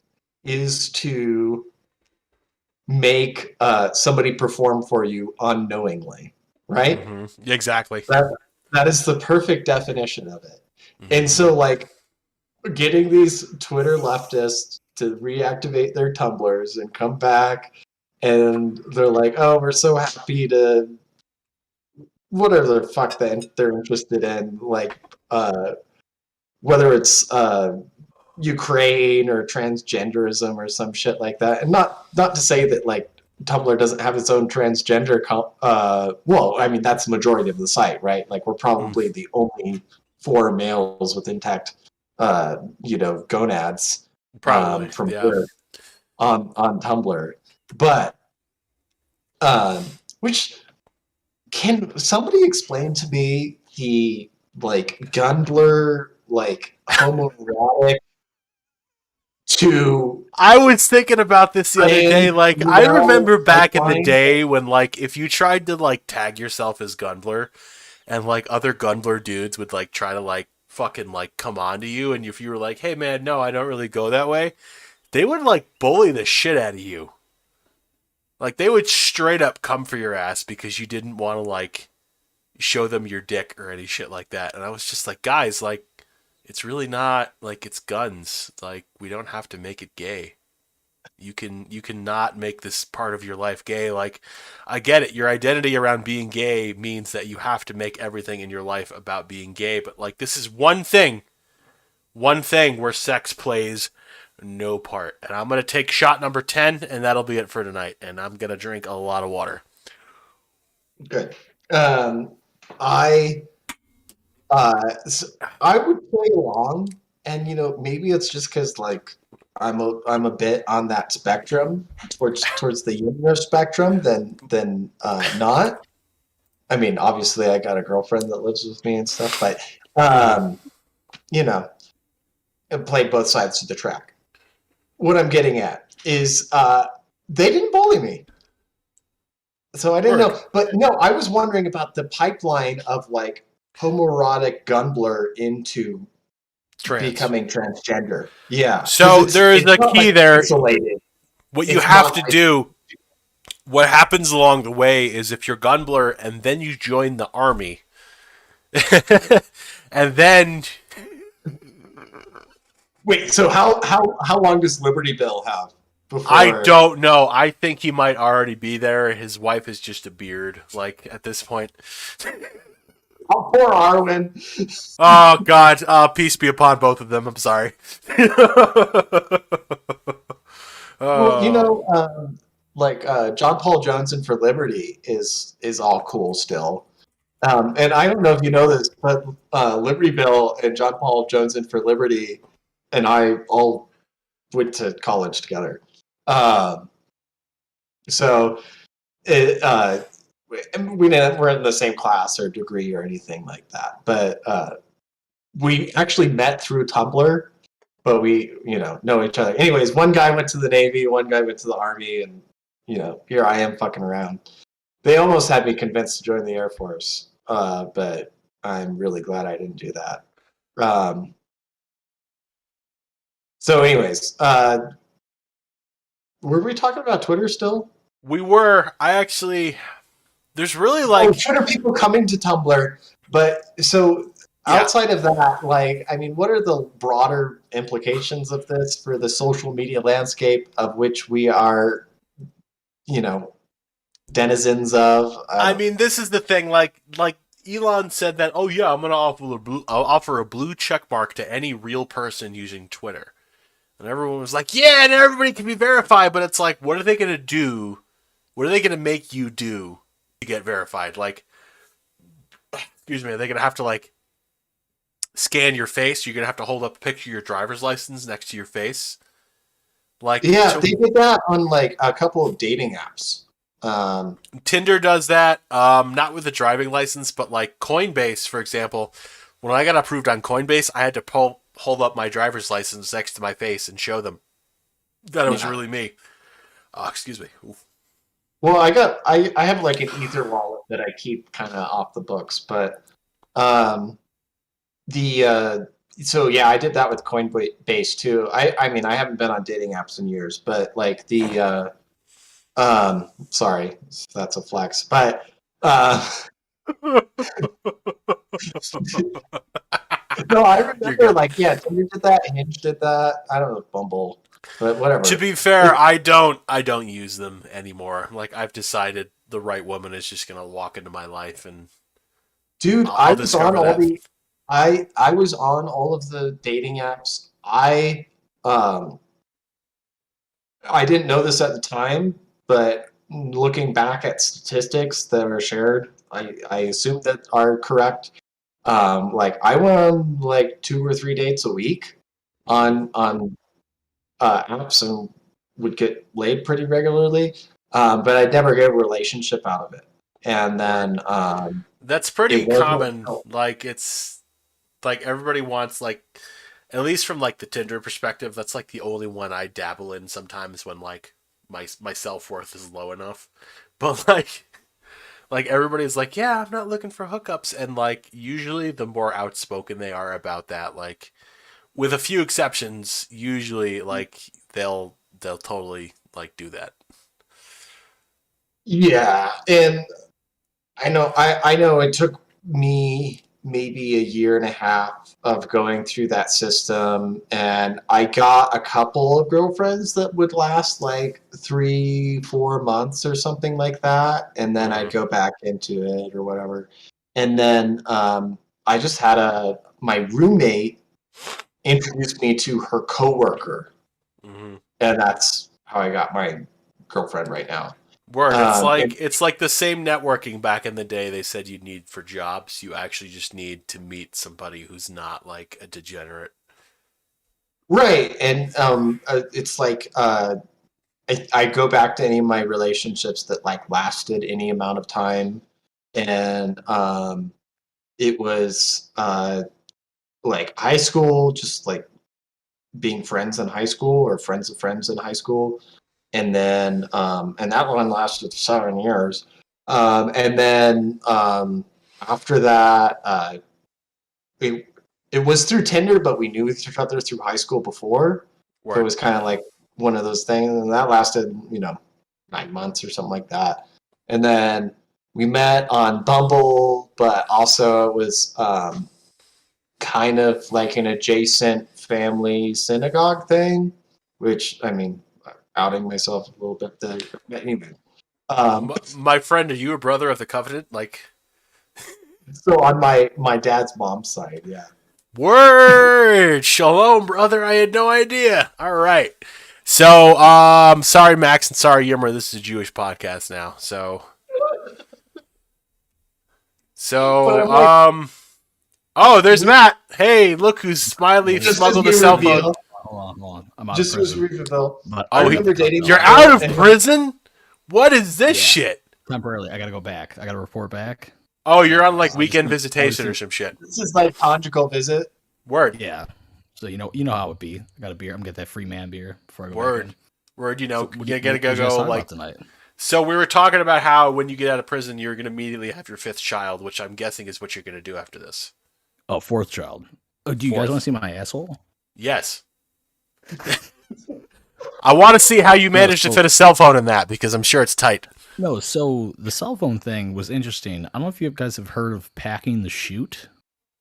is to make somebody perform for you unknowingly, right? Mm-hmm. Exactly. That is the perfect definition of it. Mm-hmm. And so, like, getting these Twitter leftists to reactivate their Tumblrs and come back, and they're like, "Oh, we're so happy to whatever the fuck they're interested in," like whether it's Ukraine or transgenderism or some shit like that. And not to say that like Tumblr doesn't have its own transgender. Well, I mean that's the majority of the site, right? Like we're probably the only 4 males with intact, gonads, Probably. from Yeah. birth on Tumblr, but which can somebody explain to me the like Gundler like homoerotic to I was thinking about this the other day. Like, I remember back in the day when, like, if you tried to, like, tag yourself as Gundler and, like, other Gundler dudes would, like, try to, like, fucking, like, come on to you. And if you were like, hey, man, no, I don't really go that way, they would, like, bully the shit out of you. Like, they would straight up come for your ass because you didn't want to, like, show them your dick or any shit like that. And I was just like, guys, like, it's really not like it's guns. Like, we don't have to make it gay. You can not make this part of your life gay. Like, I get it. Your identity around being gay means that you have to make everything in your life about being gay. But like, this is one thing where sex plays no part. And I'm gonna take shot number 10, and that'll be it for tonight. And I'm gonna drink a lot of water. Good. I I would play along, and maybe it's just because like I'm a bit on that spectrum towards the universe spectrum than not. I mean, obviously, I got a girlfriend that lives with me and stuff, but Mhm. you know, I played both sides of the track. What I'm getting at is they didn't bully me. So I didn't Word. know. But no, I was wondering about the pipeline of like homoerotic Gunblr into Trans. becoming transgender. Yeah. Because So there is it's a not like key there. isolated. What you It's have not to like do, what happens along the way is if you're Gunblr and then you join the army, and then wait, so how long does Liberty Bell have I before don't know. I think he might already be there. His wife is just a beard, like at this point. oh, poor Arwen? Oh God, peace be upon both of them. I'm sorry. Well, Oh, like John Paul Jones and for Liberty is all cool still. And I don't know if you know this, but Liberty Bell and John Paul Jones and for Liberty and I all went to college together. Um, so it, we didn't, we're in the same class or degree or anything like that. But we actually met through Tumblr, but we, know each other. Anyways, one guy went to the Navy, one guy went to the Army, and, here I am fucking around. They almost had me convinced to join the Air Force, but I'm really glad I didn't do that. Um, so, anyways, were we talking about Twitter still? we were. I actually. There's really Oh, like, Twitter people coming to Tumblr. But so yeah. outside of that, like, I mean, what are the broader implications of this for the social media landscape of which we are, you know, denizens of? I I don't mean, this is the thing. Like Elon said that. Oh yeah, I'm gonna I'll offer a blue check mark to any real person using Twitter. And everyone was like, yeah, and everybody can be verified. But it's like, what are they gonna do? What are they gonna make you do to get verified? Like, excuse me, are they gonna have to like scan your face? You're gonna have to hold up a picture of your driver's license next to your face. Like, Yeah, to they did that on like a couple of dating apps. Um, Tinder does that. Not with a driving license, but like Coinbase, for example. When I got approved on Coinbase, I had to hold up my driver's license next to my face and show them that it was yeah. really me. Excuse me. Oof. Well, I have like an Ether wallet that I keep kind of off the books, but um, the so yeah, I did that with Coinbase too. I mean, I haven't been on dating apps in years, but like the sorry, that's a flex, but uh, no, I You're remember good. like yeah, Tinder did that, Hinge did that. I don't know if Bumble, but To whatever. be fair, It, I don't use them anymore. Like I've decided the right woman is just gonna walk into my life and dude, I'll discover that. I was on all of the dating apps. Um I didn't know this at the time, but looking back at statistics that are shared, I assume that are correct. Like I went on like 2 or 3 dates a week Mm-hmm. on apps and would get laid pretty regularly, but I'd never get a relationship out of it. And Word. then That's it pretty wasn't common. Like it's like everybody wants like at least from like the Tinder perspective, that's like the only one I dabble in sometimes when like my self worth is low enough. But like everybody's like, yeah, I'm not looking for hookups, and like usually the more outspoken they are about that, like with a few exceptions, usually like they'll totally like do that. yeah, and I know it took me maybe a year and a half of going through that system, and I got a couple of girlfriends that would last like 3, 4 months or something like that, and then Mm-hmm. I'd go back into it or whatever. And then I just had a my roommate introduced me to her coworker, Mm-hmm. and that's how I got my girlfriend right now. Word. It's like And it's like the same networking back in the day they said you need for jobs. You actually just need to meet somebody who's not like a degenerate. right, and it's like I go back to any of my relationships that like lasted any amount of time. and it was like high school, just like being friends in high school or friends of friends in high school, and then and that one lasted 7 years, and then after that, it it was through Tinder, but we knew each other through high school before, so it Word. was kind of like one of those things, and that lasted 9 months or something like that, and then we met on Bumble, but also it was kind of like an adjacent family synagogue thing, which I mean, outing myself a little bit there. But anyway, My friend, are you a brother of the covenant? Like, so on my dad's mom's side, yeah. word, shalom, brother. I had no idea. All right. So, sorry, Max, and sorry, Yimmer. This is a Jewish podcast now. So, But I'm like, oh, there's Matt. Hey, look who's smiley just as smuggled we a cell phone. reveal, Hold on. I'm out just of as prison. we reveal, But I Oh, remember dating. You're this out girl, of and prison? What is this Yeah. shit? temporarily. I gotta go back. I gotta report back. Oh, you're on like I weekend just- visitation I or just- some shit. this is like conjugal visit. Word. Yeah. So you know how it would be. I got a beer. I'm gonna get that free man beer before I go Word. back in. Word, you know, So what do you you- gotta what you guys go talking like. about tonight. So we were talking about how when you get out of prison, you're gonna immediately have your fifth child, which I'm guessing is what you're gonna do after this. Oh, fourth child. Oh, do you guys Fourth. want to see my asshole? Yes. I want to see how you managed to so- fit a cell phone in that because I'm sure it's tight. No. So the cell phone thing was interesting. I don't know if you guys have heard of packing the chute.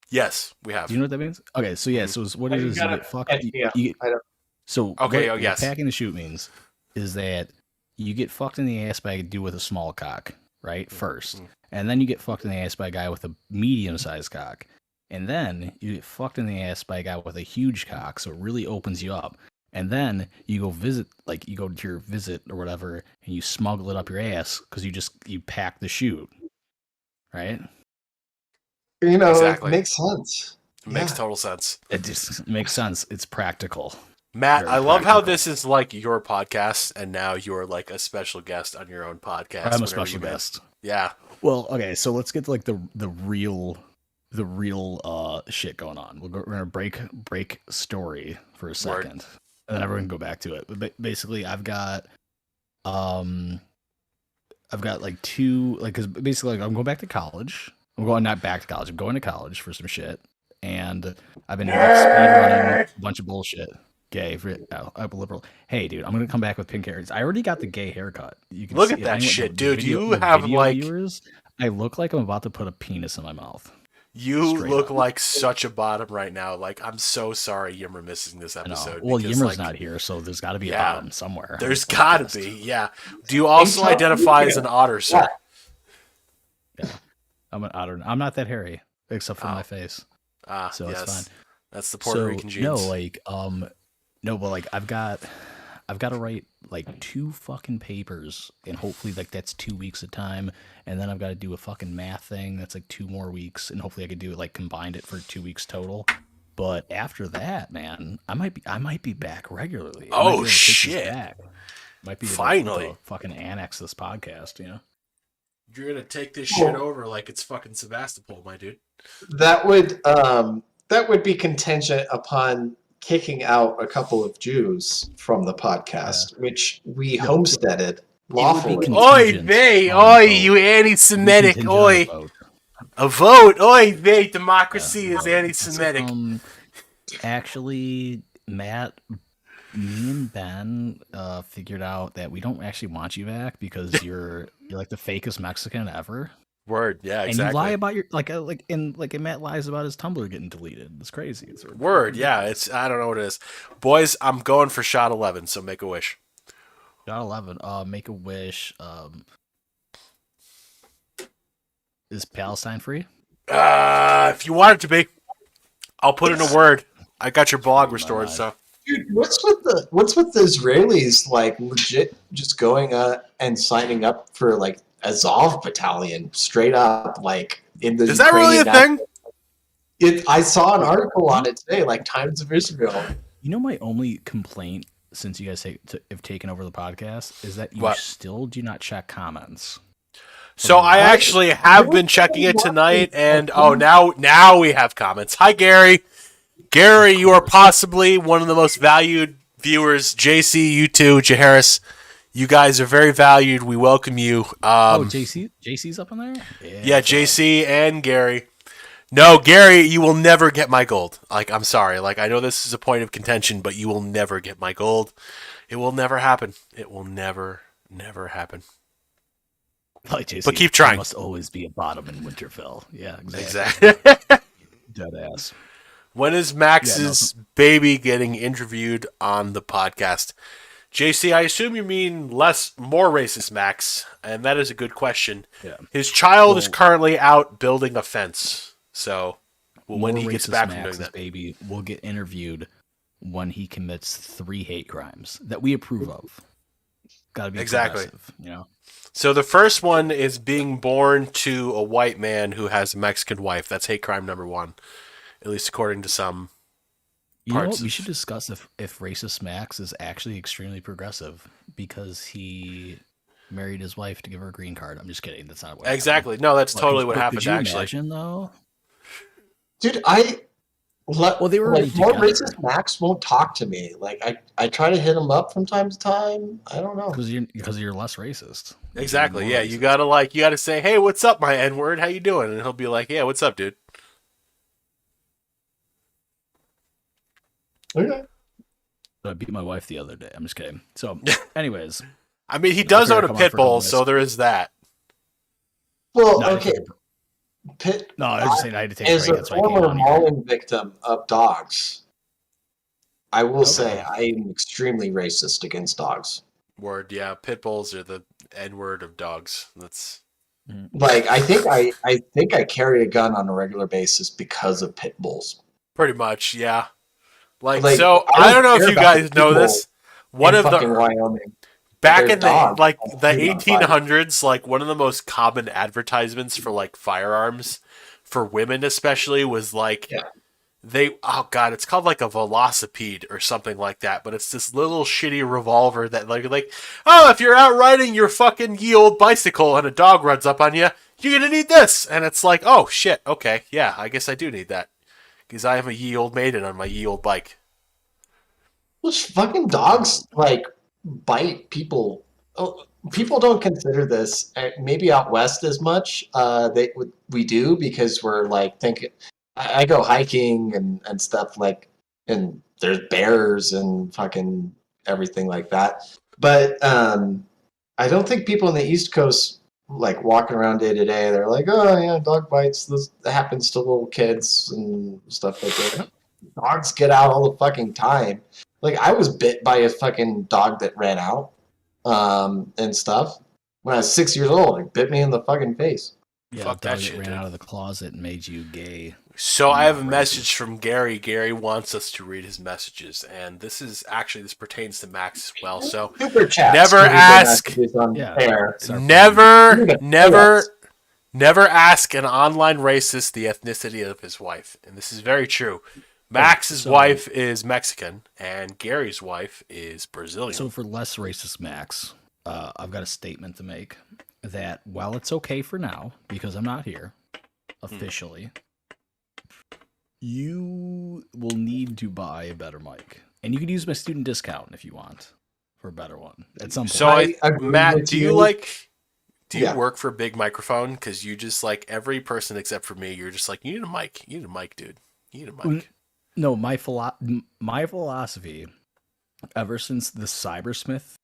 Yes, we have. Do you know what that means? Okay. So yeah. So what it You is, you gotta get fucked. catch me up. You get, I don't- So Okay, what yes. packing the chute means is that you get fucked in the ass by a dude with a small cock, right? First. And then you get fucked in the ass by a guy with a medium sized cock. And then you get fucked in the ass by a guy with a huge cock, so it really opens you up. And then you go visit, like you go to your visit or whatever, and you smuggle it up your ass because you pack the chute, right? Exactly. It makes sense. It makes Yeah. total sense. It just makes sense. It's practical. Matt, Very I love how practical. this is like your podcast, and now you're like a special guest on your own podcast. I'm a whenever special you make- guest. Yeah. Well, okay, so let's get to like the real shit going on. We're gonna break story for a second, and then everyone can go back to it. But basically, I've got like two, like, because basically, like, I'm going back to college. I'm going not back to college. I'm going to college for some shit, and I've been like, speed running a bunch of bullshit. Gay, I'm a liberal. Hey, dude, I'm gonna come back with pink hair. I already got the gay haircut. You can Look see at it. that Anyone- shit, the dude. video- You the have, video like- viewers, I look like I'm about to put a penis in my mouth. You Straight look up. like such a bottom right now. Like, I'm so sorry Yimmer missing this I know. episode. Well, because, Yimmer's like, not here, so there's got to be a Yeah. bottom somewhere. There's on this gotta podcast. be, yeah. Do you also Hey, identify Tom, as an otter, sir? I'm an otter. I'm not that hairy, except for Oh. my face. Ah, So yes. it's fine. That's the Puerto Rican genes. No, like, no, but like, I've got to write like 2 fucking papers, and hopefully, like, that's 2 weeks of time, and then I've got to do a fucking math thing. That's like 2 more weeks, and hopefully, I could do it like combined it for 2 weeks total. But after that, man, I might be back regularly. I might be Oh, able to take this shit. back. Might be able Finally. to fucking annex this podcast, you know. You're gonna take this shit over like it's fucking Sebastopol, my dude. That would be contingent upon kicking out a couple of Jews from the podcast, which we homesteaded lawfully. con- Oi, Contingent they, on oi, vote. you anti-Semitic, Contingent on oi. vote. A vote, oi, they, democracy is anti-Semitic. Actually, Matt, me and Ben figured out that we don't actually want you back because you're like the fakest Mexican ever, Word, yeah, and exactly. you lie about your and Matt lies about his Tumblr getting deleted. It's crazy. It's Word, yeah, it's, I don't know what it is. Boys, I'm going for shot 11, so make a wish. Shot 11. Make a wish. Is Palestine free? If you want it to be, I'll put in a word. I got your blog restored, so. Dude, what's with the Israelis like legit just going and signing up for like Azov battalion straight up like in the Is that really a Ukrainian thing? I saw an article on it today, like Times of Israel. You know, my only complaint since you guys have taken over the podcast is that you What? still do not check comments. So I actually have been checking it tonight, and now we have comments. Hi, Gary. Gary, you are possibly one of the most valued viewers. JC, you too. Jaharis, you guys are very valued. We welcome you. JC's up in there? Yeah, JC and Gary. No, Gary, you will never get my gold. Like, I'm sorry. Like, I know this is a point of contention, but you will never get my gold. It will never happen. It will never happen. Like JC, but keep trying. There must always be a bottom in Winterfell. Yeah, exactly. Dead ass. When is Max's baby getting interviewed on the podcast? JC, I assume you mean more racist Max, and that is a good question. Yeah. His child is currently out building a fence, so when he gets back from doing that, baby will get interviewed when he commits 3 hate crimes that we approve of. Gotta be exactly. You know. So the first one is being born to a white man who has a Mexican wife. That's hate crime number 1, at least according to some. You know what? We should discuss if racist Max is actually extremely progressive because he married his wife to give her a green card. I'm just kidding. That's not what exactly. happened. No, that's totally what happened. Could you actually, imagine though? Dude, they were more racist Max won't talk to me. Like I try to hit him up from time to time. I don't know because you're less racist. Exactly. Yeah, you gotta say, hey, what's up, my N-word? How you doing? And he'll be like, yeah, what's up, dude? Okay. I beat my wife the other day. I'm just kidding. So, anyways, I mean, he does own a pit bull, so there is that. Well, okay. No, I was just saying I had to take as a former mauling victim of dogs, I will say I am extremely racist against dogs. Word, yeah. Pit bulls are the N-word of dogs. That's like I think I carry a gun on a regular basis because of pit bulls. Pretty much, yeah. Like so, I don't know if you guys know this. One of the Wyoming. Back in the 1800s, like one of the most common advertisements for like firearms for women especially was like it's called like a Velocipede or something like that, but it's this little shitty revolver that like if you're out riding your fucking ye old bicycle and a dog runs up on you, you're gonna need this. And it's like, oh shit, okay, yeah, I guess I do need that because I am a ye old maiden on my ye old bike. Which fucking dogs like bite people. Oh, people don't consider this maybe out west as much. We do because we're like thinking. I go hiking and stuff like, and there's bears and fucking everything like that. But I don't think people in the East Coast like walking around day to day. They're like, oh yeah, dog bites. This happens to little kids and stuff like that. Dogs get out all the fucking time. Like I was bit by a fucking dog that ran out and stuff when I was 6 years old. It bit me in the fucking face. Yeah, fuck that shit. Ran out of the closet and made you gay. So I have a message from Gary. Gary wants us to read his messages, and this pertains to Max as well. So never ask an online racist the ethnicity of his wife, and this is very true. Max's wife is Mexican, and Gary's wife is Brazilian. So for less racist Max, I've got a statement to make that while it's okay for now, because I'm not here officially, you will need to buy a better mic. And you can use my student discount if you want for a better one at some point. So, Matt, do you work for a big microphone? Because you just like every person except for me, you're just like, you need a mic. You need a mic, dude. You need a mic. No, my philosophy, ever since the Cybersmith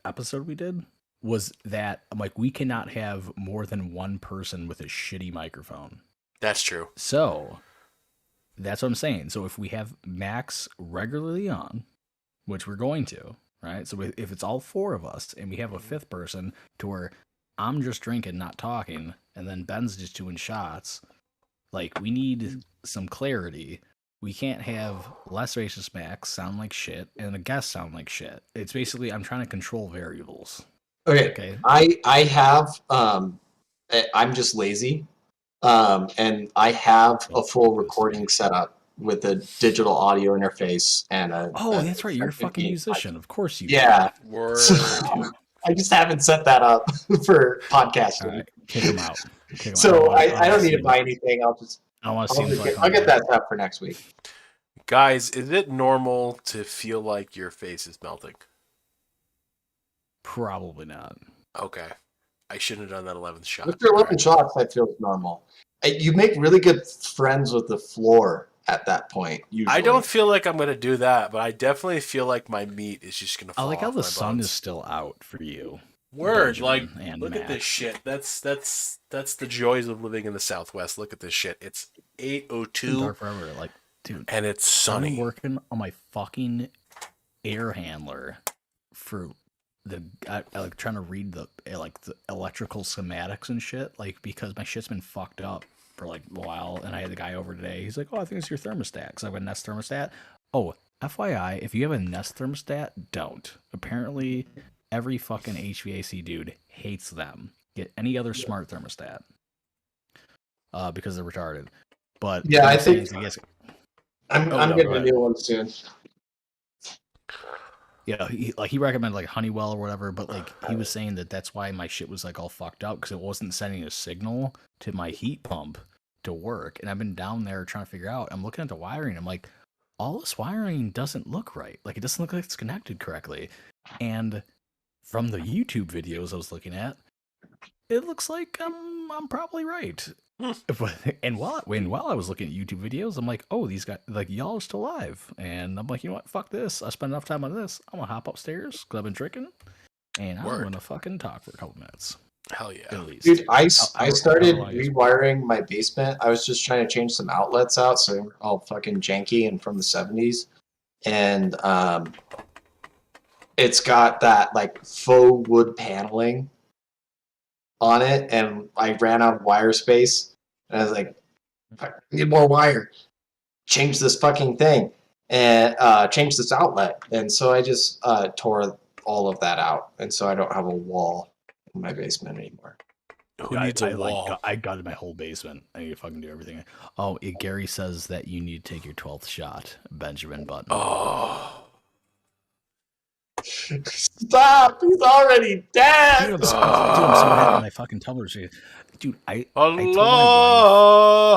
episode we did, was that I'm like, we cannot have more than one person with a shitty microphone. That's true. So that's what I'm saying. So if we have Max regularly on, which we're going to, right? So if it's all 4 of us and we have a 5th person to where I'm just drinking, not talking, and then Ben's just doing shots, like we need some clarity. We can't have less racist Max sound like shit and a guest sound like shit. It's basically I'm trying to control variables. Okay. I have I'm just lazy. And I have a full recording setup with a digital audio interface and that's right. You're a fucking musician. Of course you Yeah. I just haven't set that up for podcasting. All right, kick him out. Kick him So out. I don't need to buy anything. I want to see him. I'll get that set up for next week. Guys, is it normal to feel like your face is melting? Probably not. Okay. I shouldn't have done that 11th shot. After 11 shots, I feel normal. You make really good friends with the floor at that point. Usually. I don't feel like I'm going to do that, but I definitely feel like my meat is just going to fall I like how off the my sun bones. is still out for you. Word, Benjamin like, and look at this Max. shit. That's the joys of living in the Southwest. Look at this shit. It's It's been 8:02 dark forever. Like, dude, and it's I've been sunny. working on my fucking air handler for like trying to read the electrical schematics and shit, like, because my shit's been fucked up for like a while. And I had the guy over today. He's like, "Oh, I think it's your thermostat." Because I have a Nest thermostat. Oh, FYI, if you have a Nest thermostat, don't. Apparently, every fucking HVAC dude hates them. Get any other smart thermostat. Because they're retarded. But Yeah, what I I'm saying think- is, I'm no, getting go a ahead. new one soon. Yeah, he recommended like Honeywell or whatever, but like he was saying that that's why my shit was like all fucked up because it wasn't sending a signal to my heat pump to work. And I've been down there trying to figure out. I'm looking at the wiring. I'm like, all this wiring doesn't look right. Like it doesn't look like it's connected correctly. And from the YouTube videos I was looking at, it looks like I'm probably right. And while I was looking at YouTube videos, I'm like, oh, these guys, like, y'all are still alive. And I'm like, you know what? Fuck this. I spent enough time on this. I'm gonna hop upstairs because I've been drinking, and I'm Word. gonna fucking talk for a couple minutes Hell yeah. at least. Dude, I How- started how do I use- rewiring my basement. I was just trying to change some outlets out so they were all fucking janky and from the 70s. And it's got that like faux wood paneling on it, and I ran out of wire space. And I was like, "Fuck, I need more wire. Change this fucking thing and change this outlet." And so I just tore all of that out, and so I don't have a wall in my basement anymore. Who I- needs a I, wall? Like, I gutted my whole basement. I need to fucking do everything. Oh, Gary says that you need to take your 12th shot, Benjamin Button. Oh. Stop! He's already Dude, dead. I'm so happy my fucking Tumblr. Dude, I told my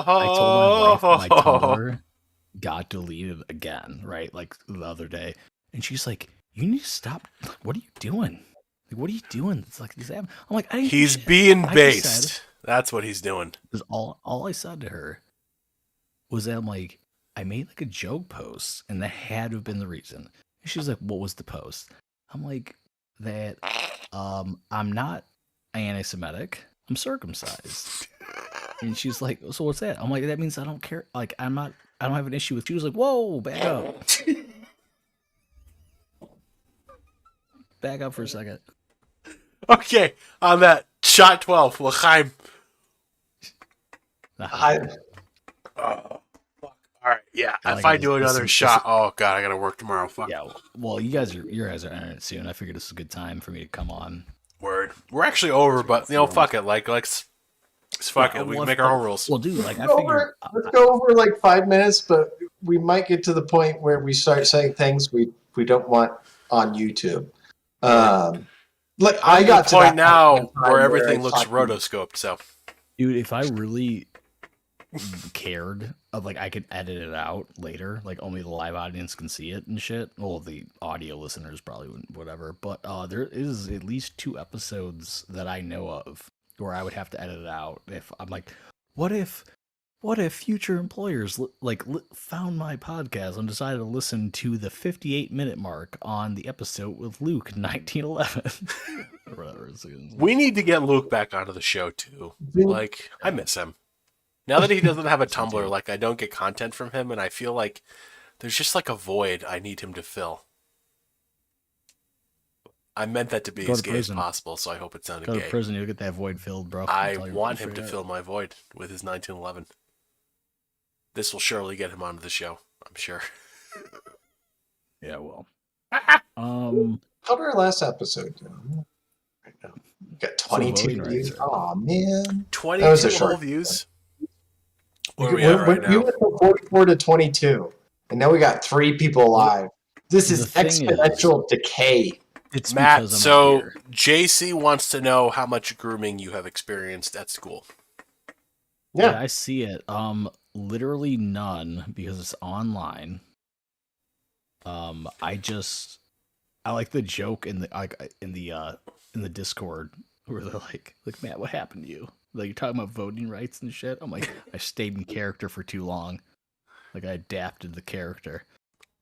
wife my Tumblr got deleted again, right? Like the other day. And she's like, you need to stop. What are you doing? Like, what are you doing? It's like, I'm like, I didn't do He's shit. being I just based. said- That's what he's doing. Because all I said to her was that I'm like, I made like a joke post, and that had to have been the reason. And she was like, what was the post? I'm like, that I'm not anti-Semitic. I'm circumcised. And she's like, so what's that? I'm like, that means I don't care. Like, I don't have an issue with you. She was like, whoa, back up. Back up for a second. Okay, on that shot 12, L'chaim. I, Oh, fuck. All right, yeah. I If like I this- do this another is- shot, oh god, I gotta work tomorrow. Fuck. Yeah, well, you guys are ending it soon. I figured this was a good time for me to come on. Word. We're actually over, but you know, fuck it. Like, let's fuck Yeah, it. We well, can make our own rules. Well, dude, like I let's figured. go over like 5 minutes, but we might get to the point where we start saying things we don't want on YouTube. Like I I'm got at to the point that now point in time where everything I looks thought- rotoscoped. So Dude, if I really cared of like I could edit it out later, like only the live audience can see it and shit. Well, the audio listeners probably wouldn't, whatever. But there is at least 2 episodes that I know of where I would have to edit it out. If I'm like, what if future employers found my podcast and decided to listen to the 58-minute mark on the episode with Luke 1911? Or whatever. we need to get Luke back onto the show too. Like, I miss him. Now that he doesn't have a Tumblr, like I don't get content from him, and I feel like there's just like a void I need him to fill. I meant that to be Go as to gay prison. as possible, so I hope it sounded Go to gay. prison, you'll get that void filled, bro. I That's all you want really him to figure fill out. my void with his 1911. This will surely get him onto the show, I'm sure. Yeah, well. How did our last episode do? Right now. We got 22 voting rights views. are- Oh man. 22 That was a whole short views. We, Where are we at right we now? went from 44 to 22, and now we got 3 people live. This The is thing is- exponential decay. It's Matt, because I'm so here. JC wants to know how much grooming you have experienced at school. Yeah, I see it. Literally none because it's online. I like the joke in the Discord where they're like, Matt, what happened to you? Like you're talking about voting rights and shit. I'm like, I stayed in character for too long. Like I adapted the character.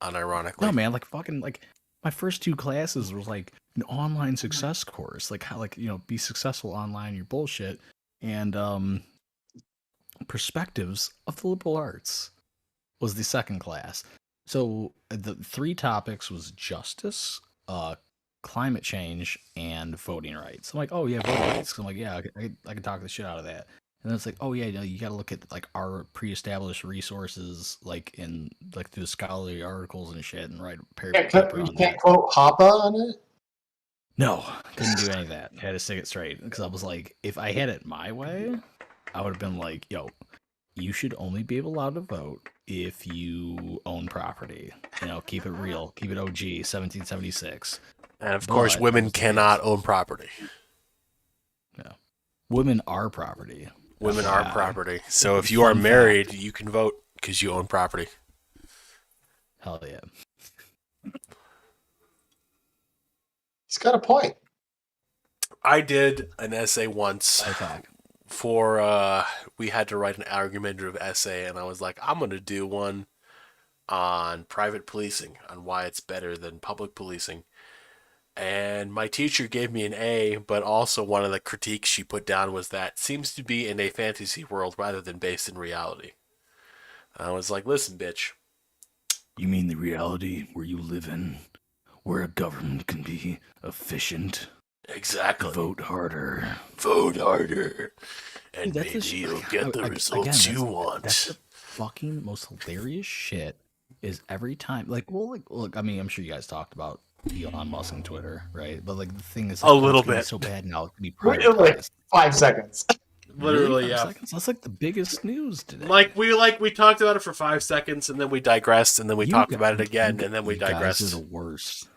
Unironically. No, man, like fucking like my first 2 classes was like an online success course, like how be successful online, your bullshit, and perspectives of the liberal arts was the second class. So the 3 topics was justice, climate change, and voting rights. I'm like, oh yeah, voting rights. I'm like, yeah, I can talk the shit out of that. And then it's like, oh yeah, you got to look at like our pre-established resources, like in like through the scholarly articles and shit, and write a paper You on can't that. quote Hoppe on it? No, couldn't do any of that. I had to stick it straight because I was like, if I had it my way, I would have been like, yo, you should only be allowed to vote if you own property. Keep it real, keep it OG, 1776. And of course, women cannot own property. No, women are property. Women are property. So if you are married, you can vote because you own property. Hell yeah. He's got a point. I did an essay once for, we had to write an argumentative essay, and I was like, I'm going to do one on private policing, on why it's better than public policing. And my teacher gave me an A, but also one of the critiques she put down was that seems to be in a fantasy world rather than based in reality. I was like, listen, bitch. You mean the reality where you live in, where a government can be efficient? Exactly. Vote harder. Vote harder. And Dude, maybe you'll get the results you want. That's the fucking most hilarious shit is every time. Look, I mean, I'm sure you guys talked about Elon Musk and Twitter, right? But like the thing is, a little bit so bad now. It can be privatized. Like 5 seconds. Literally, really? 5 yeah. seconds? That's like the biggest news today. We talked about it for 5 seconds, and then we digressed, and then we talked about it again, and then we digressed. You guys are the worst.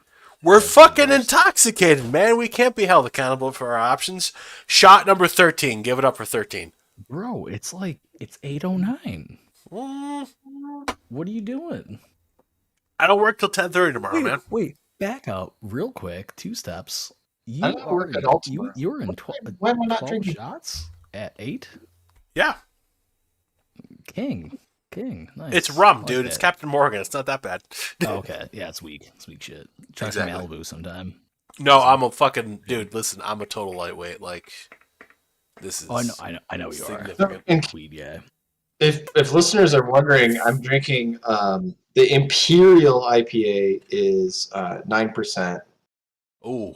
We're fucking intoxicated, man. We can't be held accountable for our options. Shot number 13. Give it up for 13. Bro, it's 8:09. What are you doing? I don't work till 10:30 tomorrow, man. Wait, back up real quick. 2 steps. I don't work at all tomorrow. You're in 12 shots at 8? Yeah. King. Nice. It's rum, dude. It's Captain Morgan. It's not that bad. Okay. Yeah, it's weak. It's weak shit. Try some Malibu sometime. No, I'm a fucking dude. Listen, I'm a total lightweight. Like, this is. Oh, I know you are. Weed, yeah. If listeners are wondering, I'm drinking the Imperial IPA is 9%. Oh,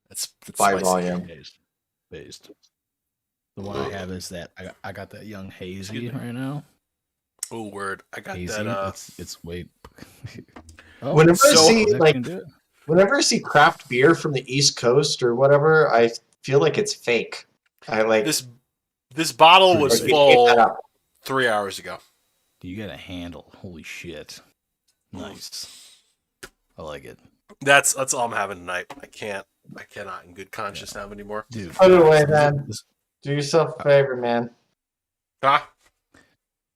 that's by spicy. volume. Based. The one I have is that I got that young hazy right now. Oh, word! I got hazy, that. It's way. Whenever I see craft beer from the East Coast or whatever, I feel like it's fake. I like this bottle was full 3 hours ago. You got a handle. Holy shit! Nice. I like it. That's all I'm having tonight. I cannot in good conscience have anymore. Dude, put it away, man. Do yourself a favor, man. Huh?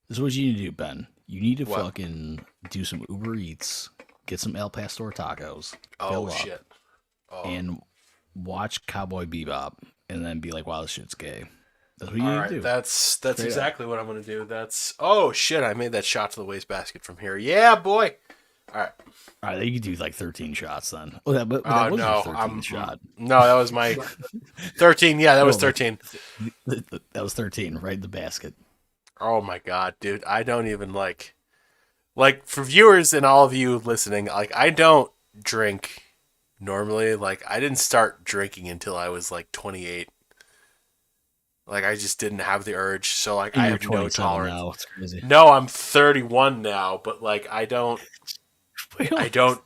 This is what you need to do, Ben. You need to fucking do some Uber Eats, get some El Pastor tacos. Oh shit! And watch Cowboy Bebop, and then be like, "Wow, this shit's gay." That's what you need to do. That's exactly what I'm gonna do. Oh shit! I made that shot to the wastebasket from here. Yeah, boy. All right. You can do like 13 shots then. Oh, that was your 13th shot. No, that was my 13. Yeah, that was 13. That was 13, right in the basket. Oh my god, dude! I don't even like for viewers and all of you listening. Like, I don't drink normally. Like, I didn't start drinking until I was like 28. Like, I just didn't have the urge. So like, I have no tolerance. Now. It's crazy. No, I'm 31 now, but like, I don't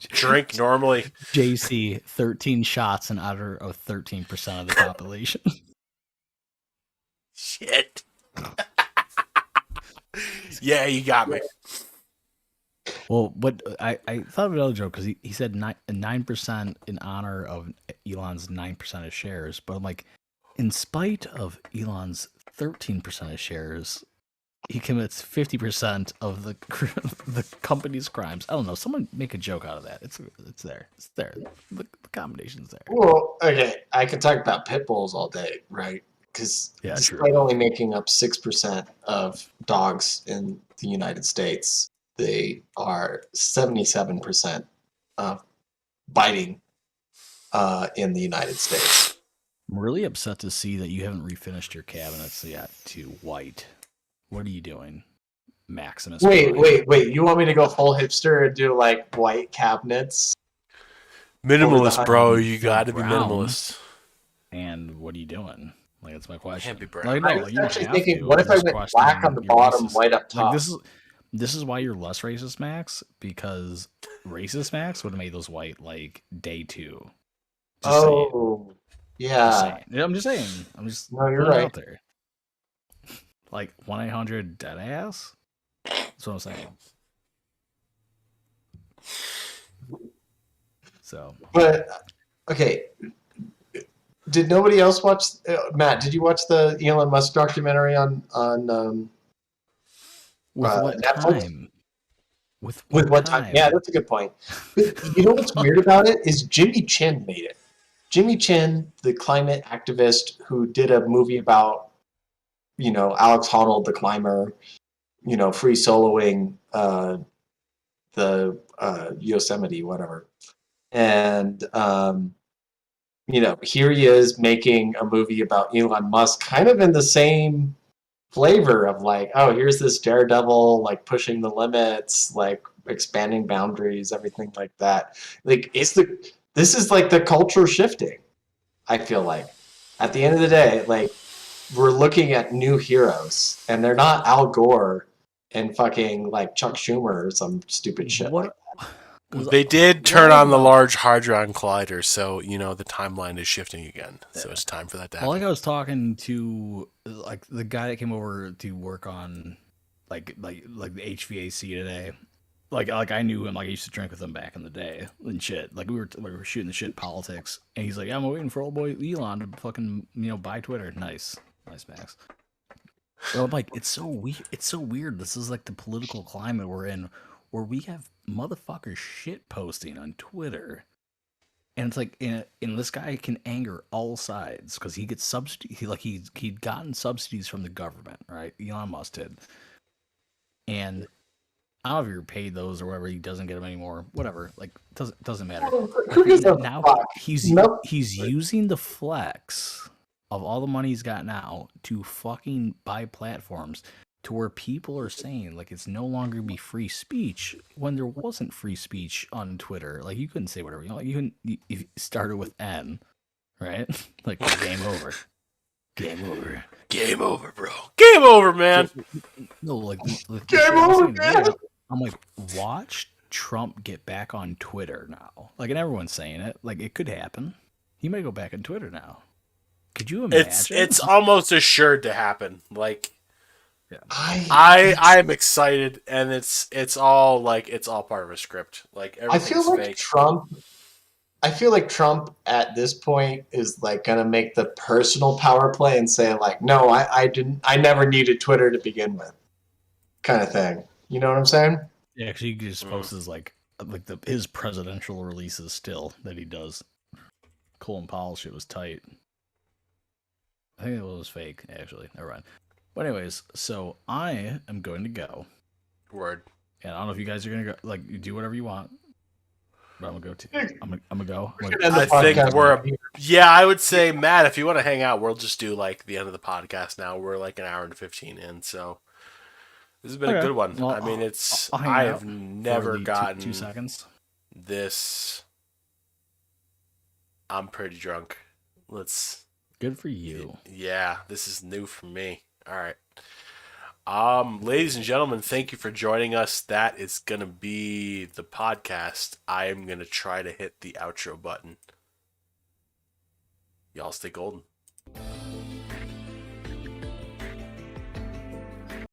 drink normally. JC, 13 shots in honor of 13% of the population. Shit. Yeah, you got me. Well, but I thought of another joke because he said 9% in honor of Elon's 9% of shares, but I'm like, in spite of Elon's 13% of shares, he commits 50% of the the company's crimes. I don't know. Someone make a joke out of that. It's there. It's there. The combination's there. Well, okay, I could talk about pit bulls all day, right? Because Yeah, despite true. only making up 6% of dogs in the United States, they are 77% of biting in the United States. I'm really upset to see that you haven't refinished your cabinets yet to white. What are you doing, Maximus? Prime? Wait! You want me to go full hipster and do like white cabinets? Minimalist, bro. You They're got to be brown. minimalist. And what are you doing? Like, that's my question. Can't be brown. Like, I no, was you don't actually have thinking, to. what I'm if I just went black on the questioning your bottom, racist- white up top? Like, this is why you're less racist, Max, because racist Max would have made those white like day 2. Just saying. Oh, Just yeah. saying. Yeah, I'm just saying. I'm just No, you're putting it right. out there. Like 1-800 deadass. That's what I'm saying. So, But okay, did nobody else watch? Matt, did you watch the Elon Musk documentary on with what Netflix? time? With what time? Yeah, that's a good point. But you know what's weird about it is Jimmy Chin made it. Jimmy Chin, the climate activist who did a movie about, Alex Honnold, the climber, free soloing the Yosemite, whatever. And here he is making a movie about Elon Musk, kind of in the same flavor of like, oh, here's this daredevil, like pushing the limits, like expanding boundaries, everything like that. Like, this is like the culture shifting. I feel like at the end of the day, like we're looking at new heroes, and they're not Al Gore and fucking like Chuck Schumer or some stupid shit like that. They did turn on the Large Hadron Collider, so the timeline is shifting again. So it's time for that to happen. Well, like I was talking to like the guy that came over to work on like the HVAC today. Like I knew him. Like I used to drink with him back in the day and shit. Like we were shooting the shit politics, and he's like, "Yeah, I'm waiting for old boy Elon to fucking buy Twitter." Nice, Max. Well, I'm like, it's so weird. It's so weird. This is like the political climate we're in, where we have motherfuckers shit posting on Twitter. And it's like, and this guy can anger all sides because he gets subsidy. He'd gotten subsidies from the government, right? Elon Musk did, and I don't know if you're paid those or whatever. He doesn't get them anymore. Whatever, like doesn't matter. Who gives a Now fuck? he's Nope. using the flex of all the money he's got now to fucking buy platforms to where people are saying like it's no longer be free speech when there wasn't free speech on Twitter. Like you couldn't say whatever you know. Like, if you started with N, right? Like game over, game over, game over, bro. Game over, man. No, like Game over, man. I'm like, watch Trump get back on Twitter now. Like, and everyone's saying it. Like, it could happen. He may go back on Twitter now. Could you imagine? It's almost assured to happen. Like, yeah. I am excited, and it's all part of a script. Like I feel like fake. Trump at this point is like gonna make the personal power play and say like, no, I never needed Twitter to begin with, kind of thing. You know what I'm saying? Yeah, because he just posts his presidential releases still that he does. Colin Powell shit was tight. I think it was fake, actually. Never mind. But anyways, so I am going to go. Word. And I don't know if you guys are gonna go. Like, you do whatever you want. But I'm gonna go. I'm gonna go. I think yeah, I would say, Matt, if you want to hang out, we'll just do like the end of the podcast now. We're like an hour and 15 in, so this has been a good one. Well, I mean, I have never gotten 2 seconds. This. I'm pretty drunk. Good for you. Yeah, this is new for me. All right. Ladies and gentlemen, thank you for joining us. That is going to be the podcast. I am going to try to hit the outro button. Y'all stay golden.